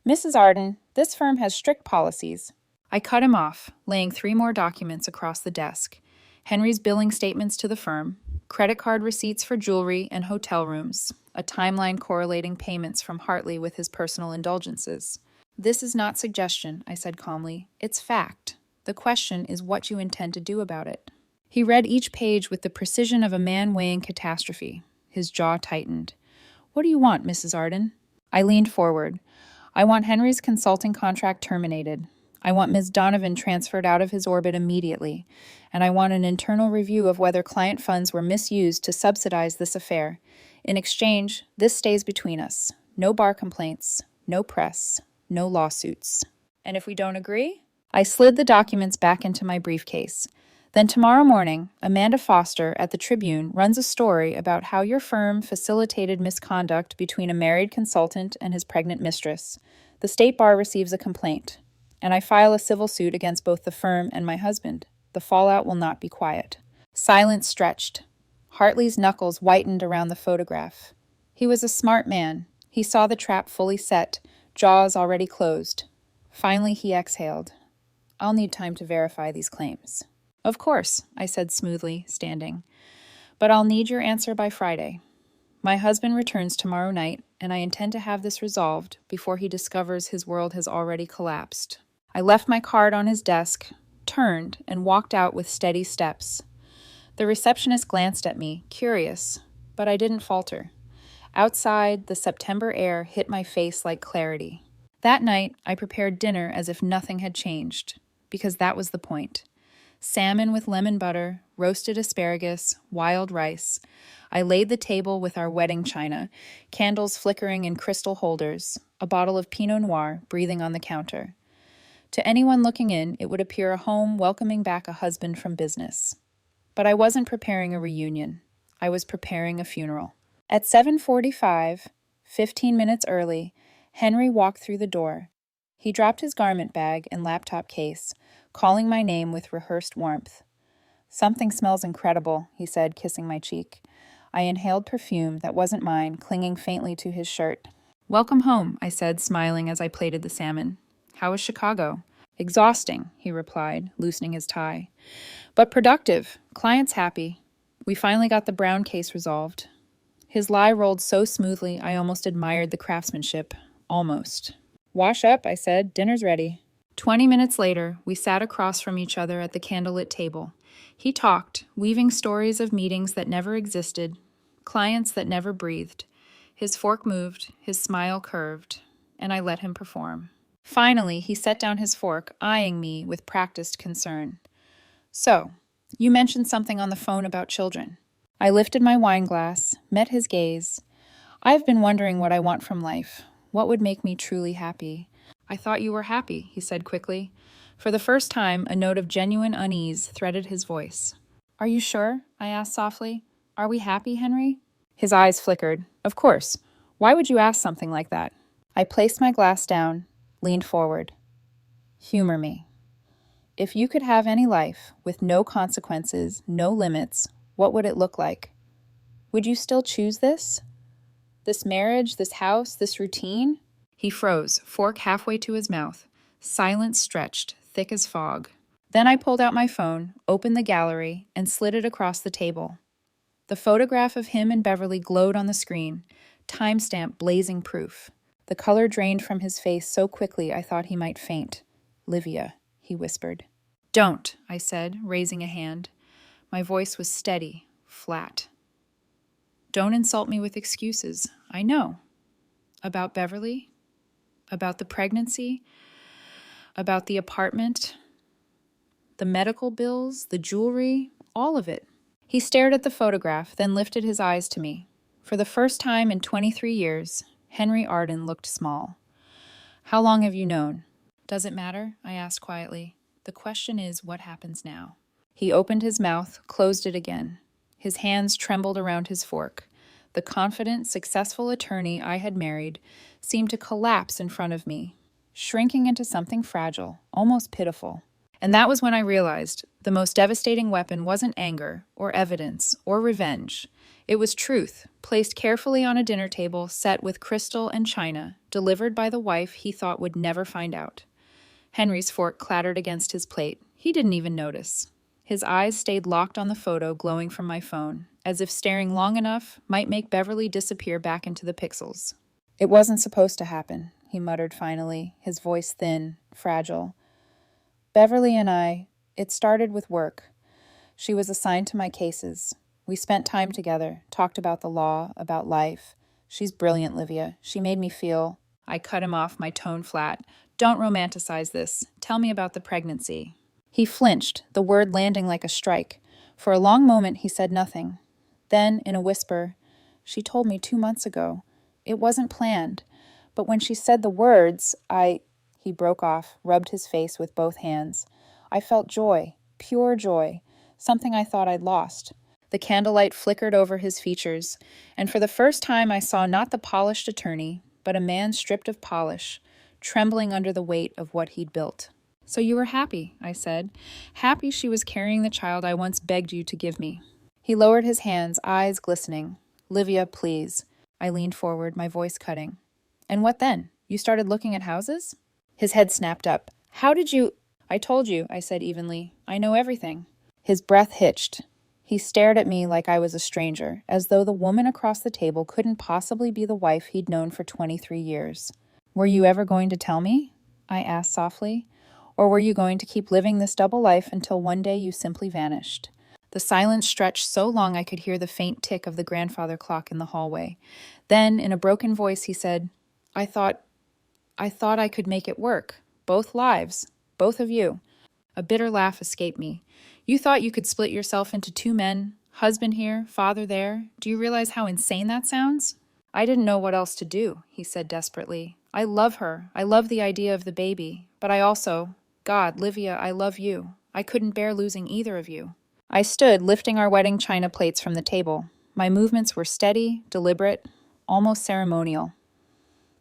Speaker 1: Mrs. Arden, this firm has strict policies. I cut him off, laying 3 more documents across the desk. Henry's billing statements to the firm, credit card receipts for jewelry and hotel rooms, a timeline correlating payments from Hartley with his personal indulgences. This is not suggestion, I said calmly. It's fact. The question is what you intend to do about it. He read each page with the precision of a man weighing catastrophe. His jaw tightened. What do you want, Mrs. Arden? I leaned forward. I want Henry's consulting contract terminated. I want Ms. Donovan transferred out of his orbit immediately, and I want an internal review of whether client funds were misused to subsidize this affair. In exchange, this stays between us. No bar complaints, no press, no lawsuits. And if we don't agree? I slid the documents back into my briefcase. Then tomorrow morning, Amanda Foster at the Tribune runs a story about how your firm facilitated misconduct between a married consultant and his pregnant mistress. The state bar receives a complaint, and I file a civil suit against both the firm and my husband. The fallout will not be quiet. Silence stretched. Hartley's knuckles whitened around the photograph. He was a smart man. He saw the trap fully set, jaws already closed. Finally, he exhaled. I'll need time to verify these claims. Of course, I said smoothly, standing. But I'll need your answer by Friday. My husband returns tomorrow night, and I intend to have this resolved before he discovers his world has already collapsed. I left my card on his desk, turned, and walked out with steady steps. The receptionist glanced at me, curious, but I didn't falter. Outside, the September air hit my face like clarity. That night, I prepared dinner as if nothing had changed, because that was the point. Salmon with lemon butter, roasted asparagus, wild rice. I laid the table with our wedding china, candles flickering in crystal holders, a bottle of Pinot Noir breathing on the counter. To anyone looking in, it would appear a home welcoming back a husband from business. But I wasn't preparing a reunion. I was preparing a funeral. At 7:45, 15 minutes early, Henry walked through the door. He dropped his garment bag and laptop case, calling my name with rehearsed warmth. Something smells incredible, he said, kissing my cheek. I inhaled perfume that wasn't mine, clinging faintly to his shirt. Welcome home, I said, smiling as I plated the salmon. How was Chicago? Exhausting, he replied, loosening his tie. But productive. Clients happy. We finally got the Brown case resolved. His lie rolled so smoothly I almost admired the craftsmanship. Almost. Wash up, I said. Dinner's ready. 20 minutes later, we sat across from each other at the candlelit table. He talked, weaving stories of meetings that never existed, clients that never breathed. His fork moved, his smile curved, and I let him perform. Finally, he set down his fork, eyeing me with practiced concern. So, you mentioned something on the phone about children. I lifted my wine glass, met his gaze. I've been wondering what I want from life. What would make me truly happy? I thought you were happy, he said quickly. For the first time, a note of genuine unease threaded his voice. Are you sure? I asked softly. Are we happy, Henry? His eyes flickered. Of course. Why would you ask something like that? I placed my glass down, leaned forward. Humor me. If you could have any life, with no consequences, no limits, what would it look like? Would you still choose this? This marriage, this house, this routine? He froze, fork halfway to his mouth. Silence stretched, thick as fog. Then I pulled out my phone, opened the gallery, and slid it across the table. The photograph of him and Beverly glowed on the screen, timestamp blazing proof. The color drained from his face so quickly I thought he might faint. Livia, he whispered. Don't, I said, raising a hand. My voice was steady, flat. Don't insult me with excuses. I know. About Beverly? About the pregnancy? About the apartment? The medical bills? The jewelry? All of it. He stared at the photograph, then lifted his eyes to me. For the first time in 23 years, Henry Arden looked small. How long have you known? Does it matter? I asked quietly. The question is, what happens now? He opened his mouth, closed it again. His hands trembled around his fork. The confident, successful attorney I had married seemed to collapse in front of me, shrinking into something fragile, almost pitiful. And that was when I realized the most devastating weapon wasn't anger, or evidence, or revenge. It was truth, placed carefully on a dinner table set with crystal and china, delivered by the wife he thought would never find out. Henry's fork clattered against his plate. He didn't even notice. His eyes stayed locked on the photo glowing from my phone, as if staring long enough might make Beverly disappear back into the pixels. It wasn't supposed to happen, he muttered finally, his voice thin, fragile. Beverly and I, it started with work. She was assigned to my cases. We spent time together, talked about the law, about life. She's brilliant, Livia. She made me feel... I cut him off, my tone flat. Don't romanticize this. Tell me about the pregnancy. He flinched, the word landing like a strike. For a long moment, he said nothing. Then, in a whisper, she told me 2 months ago. It wasn't planned. But when she said the words, He broke off, rubbed his face with both hands. I felt joy, pure joy, something I thought I'd lost. The candlelight flickered over his features, and for the first time I saw not the polished attorney, but a man stripped of polish, trembling under the weight of what he'd built. So you were happy, I said. Happy she was carrying the child I once begged you to give me. He lowered his hands, eyes glistening. Livia, please. I leaned forward, my voice cutting. And what then? You started looking at houses? His head snapped up. How did you... I told you, I said evenly. I know everything. His breath hitched. He stared at me like I was a stranger, as though the woman across the table couldn't possibly be the wife he'd known for 23 years. Were you ever going to tell me? I asked softly. Or were you going to keep living this double life until one day you simply vanished? The silence stretched so long I could hear the faint tick of the grandfather clock in the hallway. Then, in a broken voice, he said, I thought I could make it work. Both lives. Both of you. A bitter laugh escaped me. You thought you could split yourself into 2 men, husband here, father there. Do you realize how insane that sounds? I didn't know what else to do, he said desperately. I love her. I love the idea of the baby. But I also, God, Livia, I love you. I couldn't bear losing either of you. I stood, lifting our wedding china plates from the table. My movements were steady, deliberate, almost ceremonial.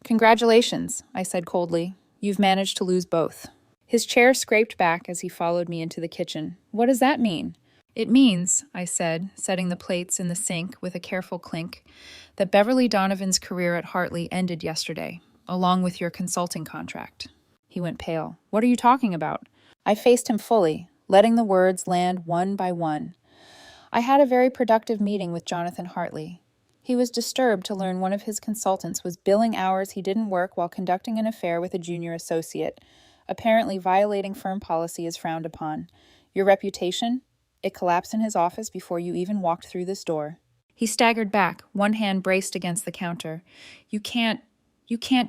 Speaker 1: Congratulations, I said coldly. You've managed to lose both. His chair scraped back as he followed me into the kitchen. What does that mean? It means, I said, setting the plates in the sink with a careful clink, that Beverly Donovan's career at Hartley ended yesterday, along with your consulting contract. He went pale. What are you talking about? I faced him fully, letting the words land one by one. I had a very productive meeting with Jonathan Hartley. He was disturbed to learn one of his consultants was billing hours he didn't work while conducting an affair with a junior associate. Apparently, violating firm policy is frowned upon. Your reputation? It collapsed in his office before you even walked through this door. He staggered back, one hand braced against the counter. You can't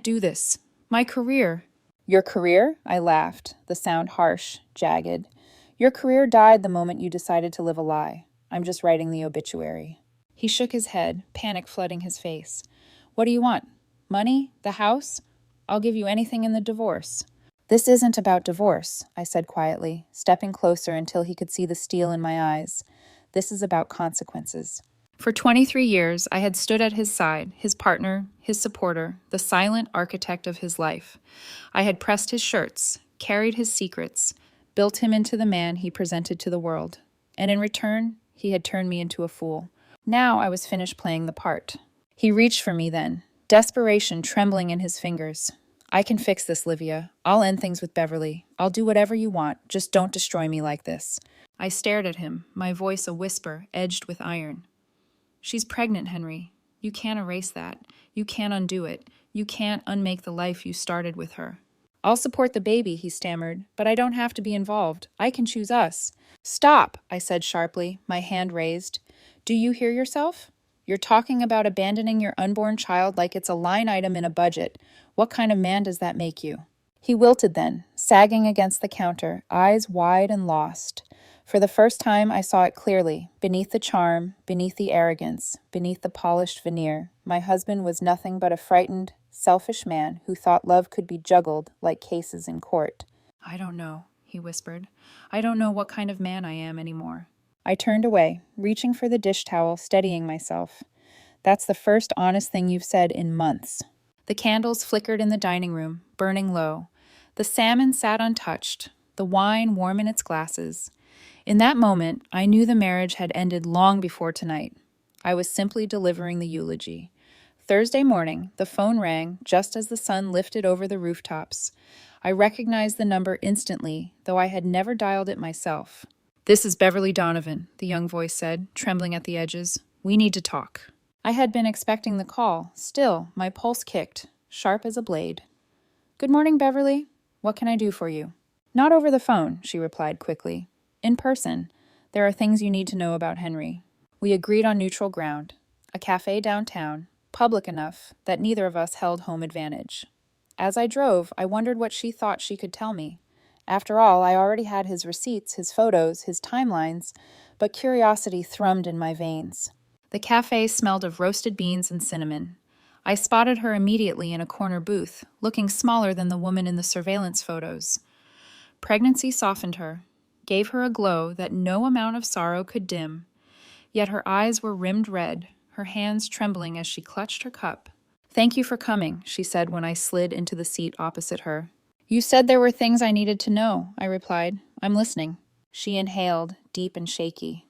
Speaker 1: do this. My career. Your career? I laughed, the sound harsh, jagged. Your career died the moment you decided to live a lie. I'm just writing the obituary. He shook his head, panic flooding his face. What do you want? Money? The house? I'll give you anything in the divorce. This isn't about divorce, I said quietly, stepping closer until he could see the steel in my eyes. This is about consequences. For 23 years, I had stood at his side, his partner, his supporter, the silent architect of his life. I had pressed his shirts, carried his secrets, built him into the man he presented to the world. And in return, he had turned me into a fool. Now I was finished playing the part. He reached for me then, desperation trembling in his fingers. I can fix this, Livia. I'll end things with Beverly. I'll do whatever you want. Just don't destroy me like this. I stared at him, my voice a whisper, edged with iron. She's pregnant, Henry. You can't erase that. You can't undo it. You can't unmake the life you started with her. I'll support the baby, he stammered, but I don't have to be involved. I can choose us. Stop, I said sharply, my hand raised. Do you hear yourself? You're talking about abandoning your unborn child like it's a line item in a budget. What kind of man does that make you? He wilted then, sagging against the counter, eyes wide and lost. For the first time, I saw it clearly. Beneath the charm, beneath the arrogance, beneath the polished veneer, my husband was nothing but a frightened, selfish man who thought love could be juggled like cases in court. I don't know, he whispered. I don't know what kind of man I am anymore. I turned away, reaching for the dish towel, steadying myself. That's the first honest thing you've said in months. The candles flickered in the dining room, burning low. The salmon sat untouched, the wine warm in its glasses. In that moment, I knew the marriage had ended long before tonight. I was simply delivering the eulogy. Thursday morning, the phone rang just as the sun lifted over the rooftops. I recognized the number instantly, though I had never dialed it myself. This is Beverly Donovan, the young voice said, trembling at the edges. We need to talk. I had been expecting the call. Still, my pulse kicked, sharp as a blade. Good morning, Beverly. What can I do for you? Not over the phone, she replied quickly. In person. There are things you need to know about Henry. We agreed on neutral ground. A cafe downtown, public enough that neither of us held home advantage. As I drove, I wondered what she thought she could tell me. After all, I already had his receipts, his photos, his timelines, but curiosity thrummed in my veins. The cafe smelled of roasted beans and cinnamon. I spotted her immediately in a corner booth, looking smaller than the woman in the surveillance photos. Pregnancy softened her, gave her a glow that no amount of sorrow could dim. Yet her eyes were rimmed red, her hands trembling as she clutched her cup. Thank you for coming, she said when I slid into the seat opposite her. You said there were things I needed to know, I replied. I'm listening. She inhaled, deep and shaky.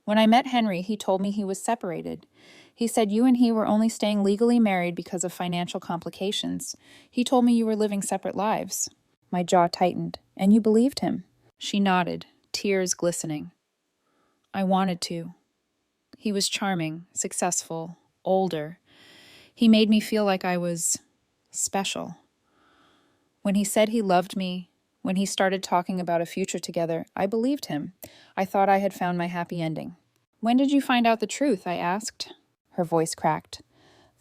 Speaker 1: When I met Henry, he told me he was separated. He said you and he were only staying legally married because of financial complications. He told me you were living separate lives. My jaw tightened. And you believed him? She nodded, tears glistening. I wanted to. He was charming, successful, older. He made me feel like I was special. When he said he loved me, when he started talking about a future together, I believed him. I thought I had found my happy ending. When did you find out the truth? I asked. Her voice cracked.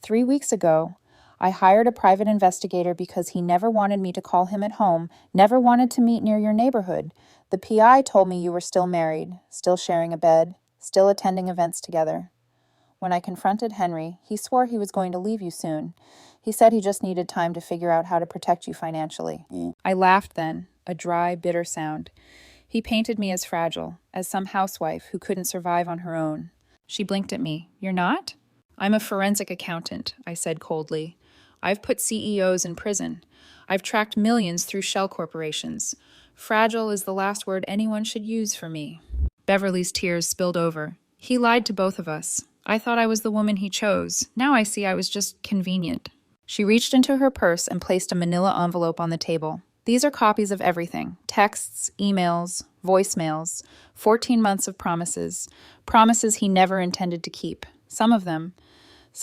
Speaker 1: 3 weeks ago, I hired a private investigator because he never wanted me to call him at home, never wanted to meet near your neighborhood. The PI told me you were still married, still sharing a bed, still attending events together. When I confronted Henry, he swore he was going to leave you soon. He said he just needed time to figure out how to protect you financially. I laughed then, a dry, bitter sound. He painted me as fragile, as some housewife who couldn't survive on her own. She blinked at me. You're not? I'm a forensic accountant, I said coldly. I've put CEOs in prison. I've tracked millions through shell corporations. Fragile is the last word anyone should use for me. Beverly's tears spilled over. He lied to both of us. I thought I was the woman he chose. Now I see I was just convenient. She reached into her purse and placed a manila envelope on the table. These are copies of everything: texts, emails, voicemails, 14 months of promises, promises he never intended to keep. Some of them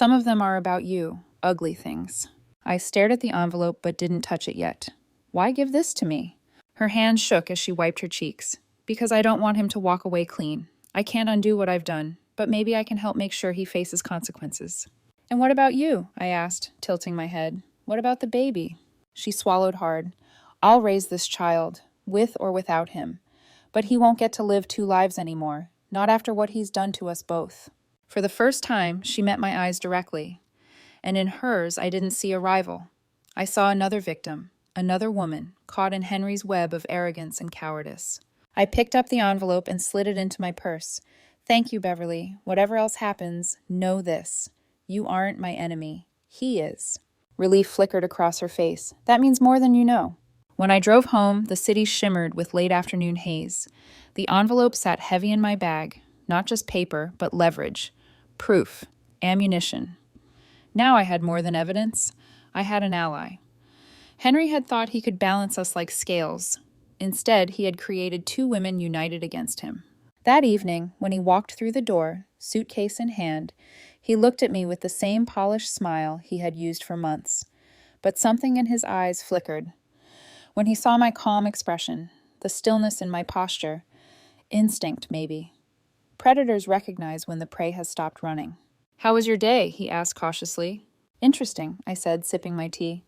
Speaker 1: are about you, ugly things. I stared at the envelope but didn't touch it yet. Why give this to me? Her hand shook as she wiped her cheeks. Because I don't want him to walk away clean. I can't undo what I've done, but maybe I can help make sure he faces consequences. And what about you? I asked, tilting my head. What about the baby? She swallowed hard. I'll raise this child, with or without him. But he won't get to live two lives anymore, not after what he's done to us both. For the first time, she met my eyes directly. And in hers, I didn't see a rival. I saw another victim, another woman, caught in Henry's web of arrogance and cowardice. I picked up the envelope and slid it into my purse. Thank you, Beverly. Whatever else happens, know this. You aren't my enemy. He is. Relief flickered across her face. That means more than you know. When I drove home, the city shimmered with late afternoon haze. The envelope sat heavy in my bag, not just paper, but leverage, proof, ammunition. Now I had more than evidence. I had an ally. Henry had thought he could balance us like scales. Instead, he had created two women united against him. That evening, when he walked through the door, suitcase in hand, he looked at me with the same polished smile he had used for months. But something in his eyes flickered. When he saw my calm expression, the stillness in my posture, instinct maybe. Predators recognize when the prey has stopped running. How was your day? He asked cautiously. Interesting, I said, sipping my tea.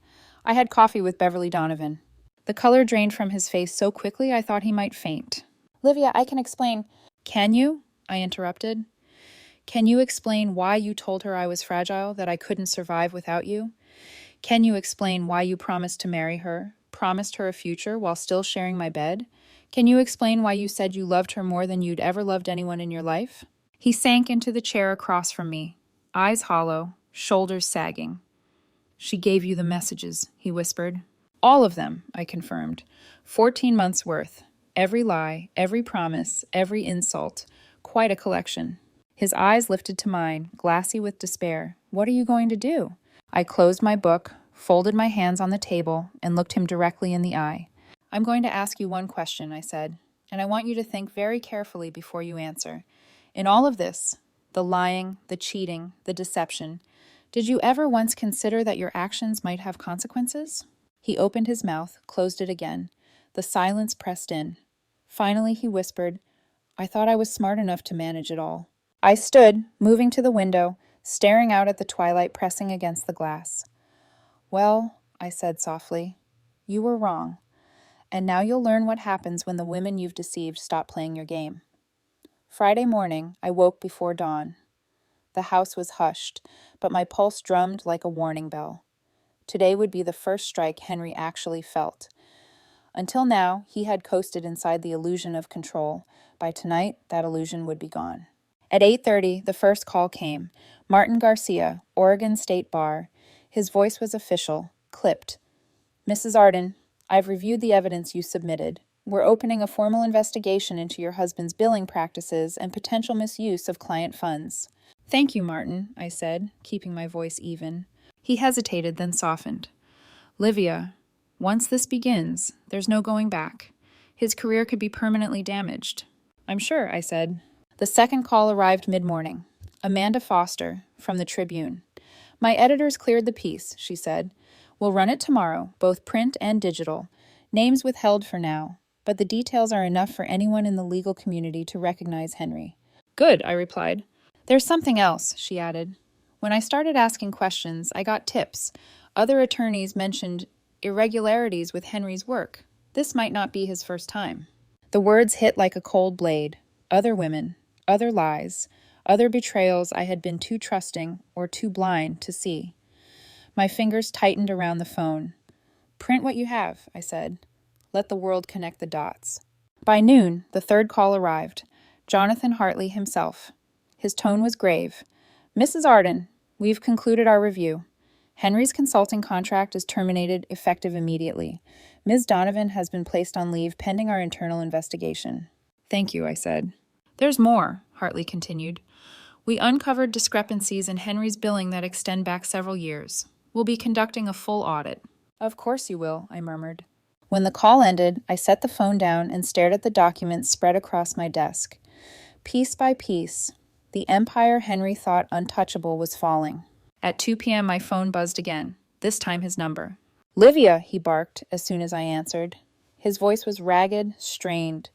Speaker 1: I had coffee with Beverly Donovan. The color drained from his face so quickly I thought he might faint. Livia, I can explain. Can you? I interrupted. Can you explain why you told her I was fragile, that I couldn't survive without you? Can you explain why you promised to marry her, promised her a future while still sharing my bed? Can you explain why you said you loved her more than you'd ever loved anyone in your life? He sank into the chair across from me, eyes hollow, shoulders sagging. She gave you the messages, he whispered. All of them, I confirmed. 14 months worth. Every lie, every promise, every insult. Quite a collection. His eyes lifted to mine, glassy with despair. What are you going to do? I closed my book, folded my hands on the table, and looked him directly in the eye. I'm going to ask you one question, I said, and I want you to think very carefully before you answer. In all of this, the lying, the cheating, the deception, did you ever once consider that your actions might have consequences? He opened his mouth, closed it again. The silence pressed in. Finally, he whispered, I thought I was smart enough to manage it all. I stood, moving to the window, staring out at the twilight pressing against the glass. Well, I said softly, you were wrong. And now you'll learn what happens when the women you've deceived stop playing your game. Friday morning, I woke before dawn. The house was hushed, but my pulse drummed like a warning bell. Today would be the first strike Henry actually felt. Until now, he had coasted inside the illusion of control. By tonight, that illusion would be gone. At 8:30, the first call came. Martin Garcia, Oregon State Bar. His voice was official, clipped. Mrs. Arden, I've reviewed the evidence you submitted. We're opening a formal investigation into your husband's billing practices and potential misuse of client funds. Thank you, Martin, I said, keeping my voice even. He hesitated, then softened. Livia, once this begins, there's no going back. His career could be permanently damaged. I'm sure, I said. The second call arrived mid-morning. Amanda Foster, from the Tribune. My editors cleared the piece, she said. We'll run it tomorrow, both print and digital. Names withheld for now, but the details are enough for anyone in the legal community to recognize Henry. Good, I replied. There's something else, she added. When I started asking questions, I got tips. Other attorneys mentioned irregularities with Henry's work. This might not be his first time. The words hit like a cold blade. Other women, other lies, other betrayals I had been too trusting or too blind to see. My fingers tightened around the phone. Print what you have, I said. Let the world connect the dots. By noon, the third call arrived. Jonathan Hartley himself. His tone was grave. Mrs. Arden, we've concluded our review. Henry's consulting contract is terminated effective immediately. Ms. Donovan has been placed on leave pending our internal investigation. Thank you, I said. There's more, Hartley continued. We uncovered discrepancies in Henry's billing that extend back several years. We'll be conducting a full audit. Of course you will, I murmured. When the call ended, I set the phone down and stared at the documents spread across my desk. Piece by piece, the empire Henry thought untouchable was falling. At 2 p.m., my phone buzzed again, this time his number. "Livia," he barked as soon as I answered. His voice was ragged, strained.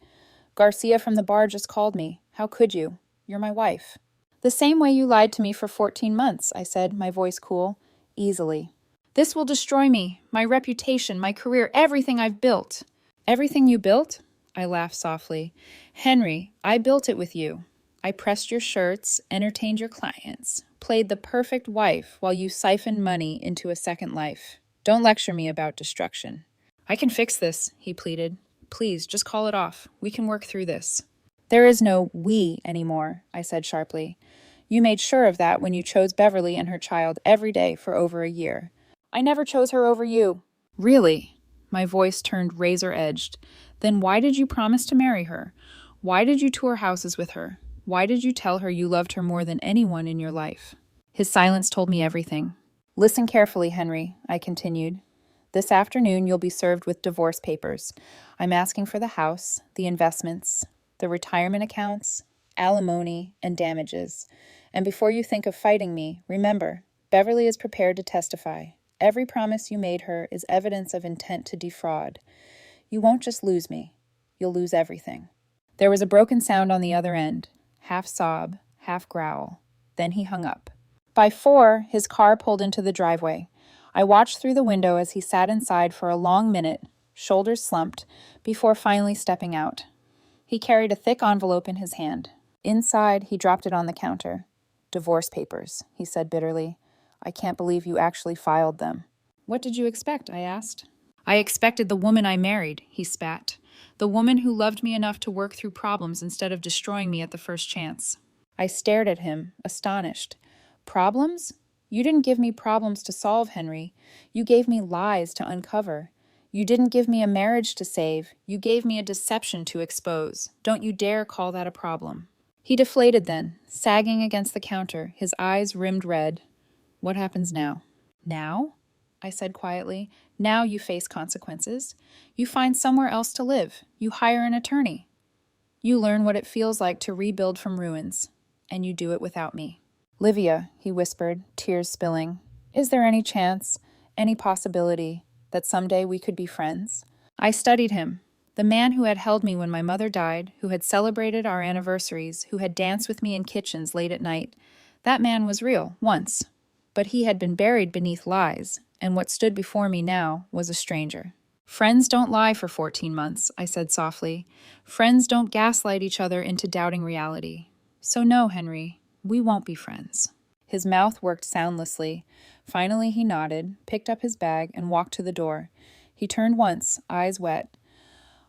Speaker 1: "Garcia from the bar just called me. How could you? You're my wife." "The same way you lied to me for 14 months, I said, my voice cool. "Easily." "This will destroy me, my reputation, my career, everything I've built." "Everything you built?" I laughed softly. "Henry, I built it with you. I pressed your shirts, entertained your clients, played the perfect wife while you siphoned money into a second life. Don't lecture me about destruction." "I can fix this," he pleaded. "Please, just call it off. We can work through this." "There is no we anymore," I said sharply. "You made sure of that when you chose Beverly and her child every day for over a year." "I never chose her over you." "Really?" My voice turned razor-edged. "Then why did you promise to marry her? Why did you tour houses with her? Why did you tell her you loved her more than anyone in your life?" His silence told me everything. "Listen carefully, Henry," I continued. "This afternoon you'll be served with divorce papers. I'm asking for the house, the investments, the retirement accounts, alimony, and damages. And before you think of fighting me, remember, Beverly is prepared to testify. Every promise you made her is evidence of intent to defraud. You won't just lose me. You'll lose everything." There was a broken sound on the other end, half sob, half growl. Then he hung up. By 4, his car pulled into the driveway. I watched through the window as he sat inside for a long minute, shoulders slumped, before finally stepping out. He carried a thick envelope in his hand. Inside, he dropped it on the counter. "Divorce papers," he said bitterly. "I can't believe you actually filed them." "What did you expect?" I asked. "I expected the woman I married," he spat. "The woman who loved me enough to work through problems instead of destroying me at the first chance." I stared at him, astonished. "Problems? You didn't give me problems to solve, Henry. You gave me lies to uncover. You didn't give me a marriage to save. You gave me a deception to expose. Don't you dare call that a problem." He deflated then, sagging against the counter, his eyes rimmed red. "What happens now?" "Now?" I said quietly. "Now you face consequences. You find somewhere else to live. You hire an attorney. You learn what it feels like to rebuild from ruins. And you do it without me." "Livia," he whispered, tears spilling, "is there any chance, any possibility, that someday we could be friends?" I studied him. The man who had held me when my mother died, who had celebrated our anniversaries, who had danced with me in kitchens late at night. That man was real, once. But he had been buried beneath lies, and what stood before me now was a stranger. "Friends don't lie for 14 months, I said softly. "Friends don't gaslight each other into doubting reality. So no, Henry, we won't be friends." His mouth worked soundlessly. Finally he nodded, picked up his bag, and walked to the door. He turned once, eyes wet.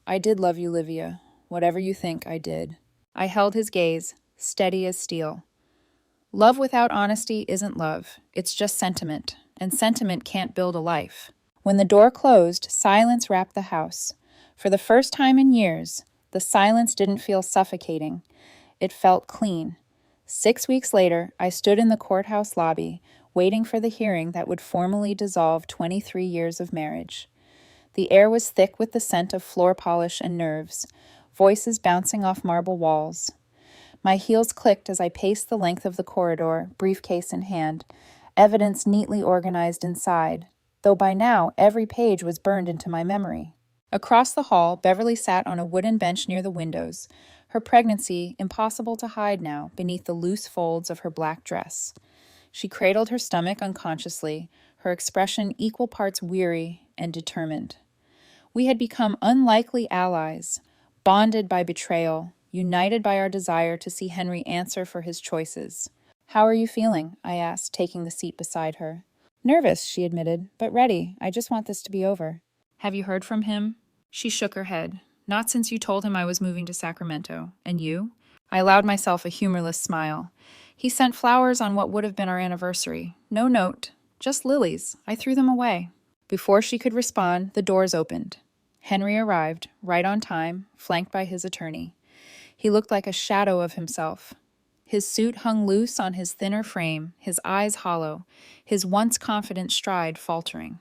Speaker 1: "I did love you, Livia. Whatever you think, I did." I held his gaze, steady as steel. Love without honesty isn't love. It's just sentiment, and sentiment can't build a life. When the door closed, silence wrapped the house. For the first time in years, the silence didn't feel suffocating. It felt clean. 6 weeks later, I stood in the courthouse lobby, waiting for the hearing that would formally dissolve 23 years of marriage. The air was thick with the scent of floor polish and nerves, voices bouncing off marble walls. My heels clicked as I paced the length of the corridor, briefcase in hand, evidence neatly organized inside, though by now every page was burned into my memory. Across the hall, Beverly sat on a wooden bench near the windows, her pregnancy impossible to hide now beneath the loose folds of her black dress. She cradled her stomach unconsciously, her expression equal parts weary and determined. We had become unlikely allies, bonded by betrayal, united by our desire to see Henry answer for his choices. "How are you feeling?" I asked, taking the seat beside her. "Nervous," she admitted, "but ready. I just want this to be over." "Have you heard from him?" She shook her head. "Not since you told him I was moving to Sacramento. And you?" I allowed myself a humorless smile. "He sent flowers on what would have been our anniversary. No note. Just lilies. I threw them away." Before she could respond, the doors opened. Henry arrived, right on time, flanked by his attorney. He looked like a shadow of himself. His suit hung loose on his thinner frame, his eyes hollow, his once confident stride faltering.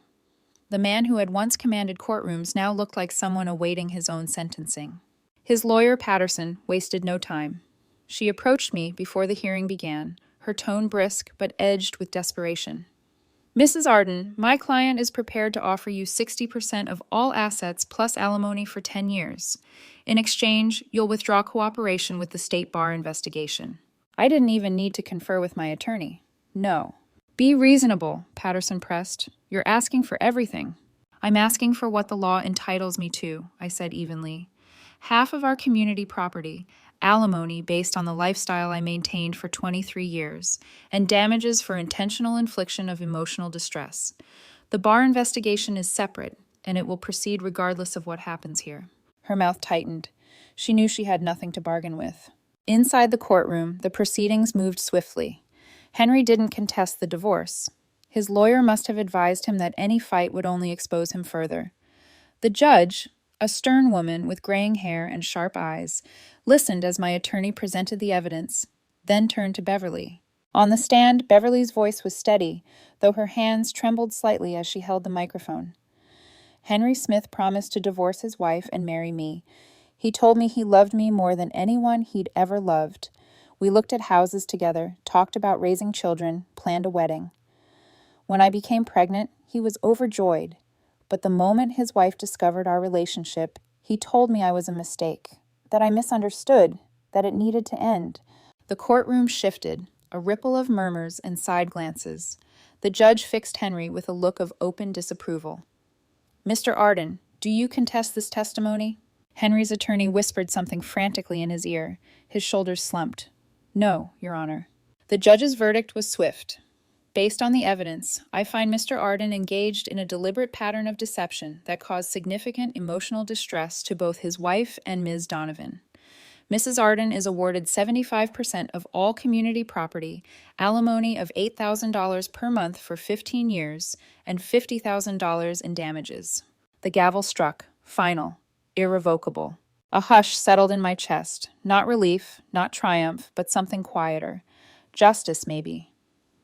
Speaker 1: The man who had once commanded courtrooms now looked like someone awaiting his own sentencing. His lawyer, Patterson, wasted no time. She approached me before the hearing began, her tone brisk but edged with desperation. Mrs. Arden, my client is prepared to offer you 60% of all assets plus alimony for 10 years. In exchange, you'll withdraw cooperation with the state bar investigation. I didn't even need to confer with my attorney. No. Be reasonable, Patterson pressed. You're asking for everything. I'm asking for what the law entitles me to, I said evenly. Half of our community property, alimony based on the lifestyle I maintained for 23 years, and damages for intentional infliction of emotional distress. The bar investigation is separate, and it will proceed regardless of what happens here. Her mouth tightened. She knew she had nothing to bargain with. Inside the courtroom, the proceedings moved swiftly. Henry didn't contest the divorce. His lawyer must have advised him that any fight would only expose him further. The judge, a stern woman with graying hair and sharp eyes, listened as my attorney presented the evidence, then turned to Beverly. On the stand, Beverly's voice was steady, though her hands trembled slightly as she held the microphone. Henry Smith promised to divorce his wife and marry me. He told me he loved me more than anyone he'd ever loved. We looked at houses together, talked about raising children, planned a wedding. When I became pregnant, he was overjoyed. But the moment his wife discovered our relationship, he told me I was a mistake, that I misunderstood, that it needed to end. The courtroom shifted, a ripple of murmurs and side glances. The judge fixed Henry with a look of open disapproval. Mr. Arden, do you contest this testimony? Henry's attorney whispered something frantically in his ear. His shoulders slumped. No, Your Honor. The judge's verdict was swift. Based on the evidence, I find Mr. Arden engaged in a deliberate pattern of deception that caused significant emotional distress to both his wife and Ms. Donovan. Mrs. Arden is awarded 75% of all community property, alimony of $8,000 per month for 15 years, and $50,000 in damages. The gavel struck, final, irrevocable. A hush settled in my chest, not relief, not triumph, but something quieter. Justice, maybe.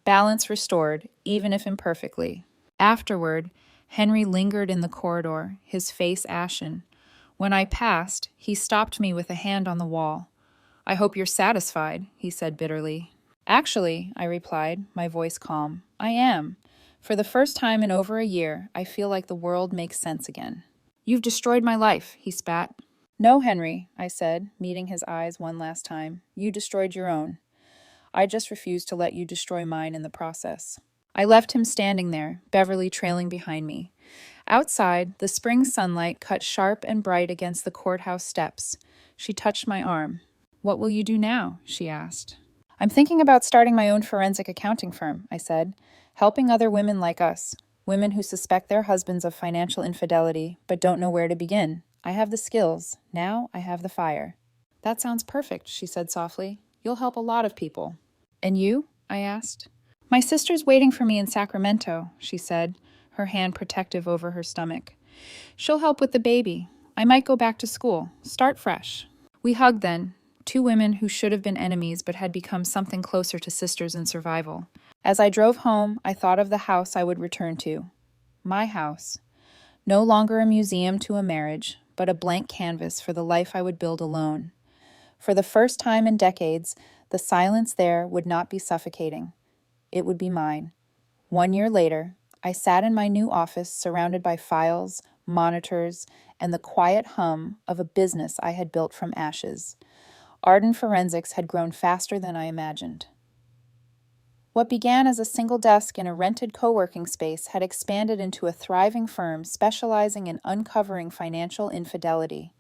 Speaker 1: Balance restored, even if imperfectly. Afterward, Henry lingered in the corridor, his face ashen. When I passed, he stopped me with a hand on the wall. I hope you're satisfied, he said bitterly. Actually, I replied, my voice calm, I am. For the first time in over a year, I feel like the world makes sense again. You've destroyed my life, he spat. No, Henry, I said, meeting his eyes one last time. You destroyed your own. I just refused to let you destroy mine in the process. I left him standing there, Beverly trailing behind me. Outside, the spring sunlight cut sharp and bright against the courthouse steps. She touched my arm. What will you do now? She asked. I'm thinking about starting my own forensic accounting firm, I said, helping other women like us, women who suspect their husbands of financial infidelity but don't know where to begin. I have the skills. Now I have the fire. That sounds perfect, she said softly. You'll help a lot of people. And you? I asked. My sister's waiting for me in Sacramento, she said, her hand protective over her stomach. She'll help with the baby. I might go back to school, start fresh. We hugged then, two women who should have been enemies but had become something closer to sisters in survival. As I drove home, I thought of the house I would return to. My house. No longer a museum to a marriage, but a blank canvas for the life I would build alone. For the first time in decades, the silence there would not be suffocating. It would be mine. 1 year later, I sat in my new office surrounded by files, monitors, and the quiet hum of a business I had built from ashes. Arden Forensics had grown faster than I imagined. What began as a single desk in a rented co-working space had expanded into a thriving firm specializing in uncovering financial infidelity.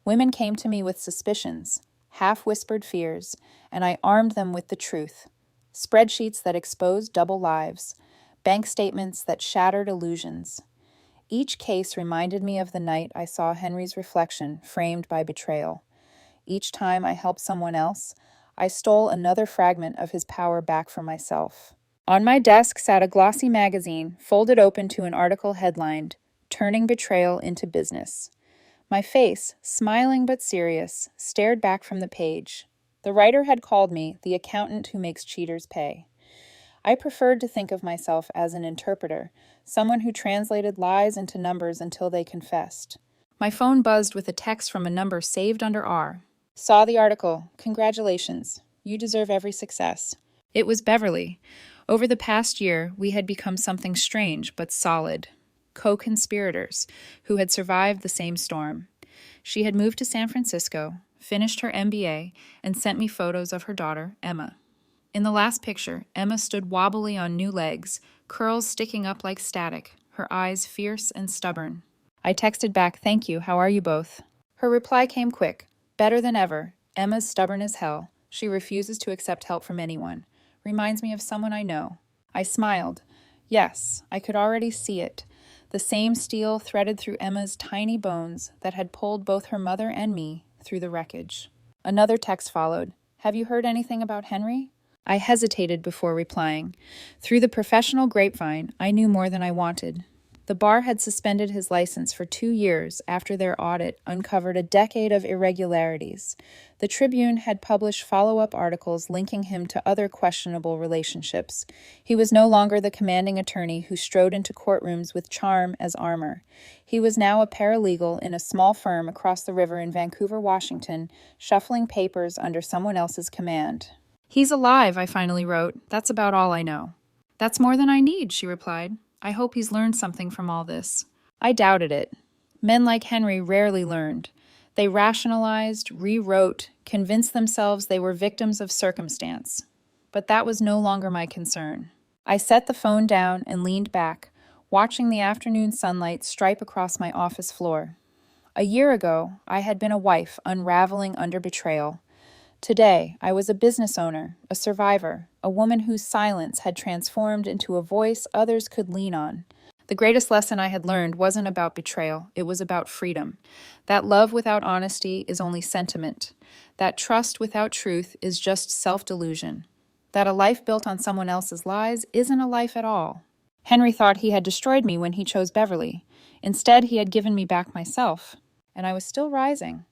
Speaker 1: Women came to me with suspicions, half-whispered fears, and I armed them with the truth. Spreadsheets that exposed double lives, bank statements that shattered illusions. Each case reminded me of the night I saw Henry's reflection framed by betrayal. Each time I helped someone else, I stole another fragment of his power back for myself. On my desk sat a glossy magazine, folded open to an article headlined, "Turning Betrayal into Business." My face, smiling but serious, stared back from the page. The writer had called me the accountant who makes cheaters pay. I preferred to think of myself as an interpreter, someone who translated lies into numbers until they confessed. My phone buzzed with a text from a number saved under R. Saw the article. Congratulations. You deserve every success. It was Beverly. Over the past year, we had become something strange but solid. Co-conspirators who had survived the same storm. She had moved to San Francisco, finished her MBA, and sent me photos of her daughter, Emma. In the last picture, Emma stood wobbly on new legs, curls sticking up like static, her eyes fierce and stubborn. I texted back, "Thank you, how are you both?" Her reply came quick. "Better than ever. Emma's stubborn as hell. She refuses to accept help from anyone. Reminds me of someone I know." I smiled. Yes, I could already see it. The same steel threaded through Emma's tiny bones that had pulled both her mother and me through the wreckage. Another text followed. "Have you heard anything about Henry?" I hesitated before replying. Through the professional grapevine, I knew more than I wanted. The bar had suspended his license for 2 years after their audit uncovered a decade of irregularities. The Tribune had published follow-up articles linking him to other questionable relationships. He was no longer the commanding attorney who strode into courtrooms with charm as armor. He was now a paralegal in a small firm across the river in Vancouver, Washington, shuffling papers under someone else's command. "He's alive," I finally wrote. "That's about all I know." "That's more than I need," she replied. "I hope he's learned something from all this." I doubted it. Men like Henry rarely learned. They rationalized, rewrote, convinced themselves they were victims of circumstance. But that was no longer my concern. I set the phone down and leaned back, watching the afternoon sunlight stripe across my office floor. A year ago, I had been a wife unraveling under betrayal. Today, I was a business owner, a survivor, a woman whose silence had transformed into a voice others could lean on. The greatest lesson I had learned wasn't about betrayal, it was about freedom. That love without honesty is only sentiment. That trust without truth is just self-delusion. That a life built on someone else's lies isn't a life at all. Henry thought he had destroyed me when he chose Beverly. Instead, he had given me back myself. And I was still rising.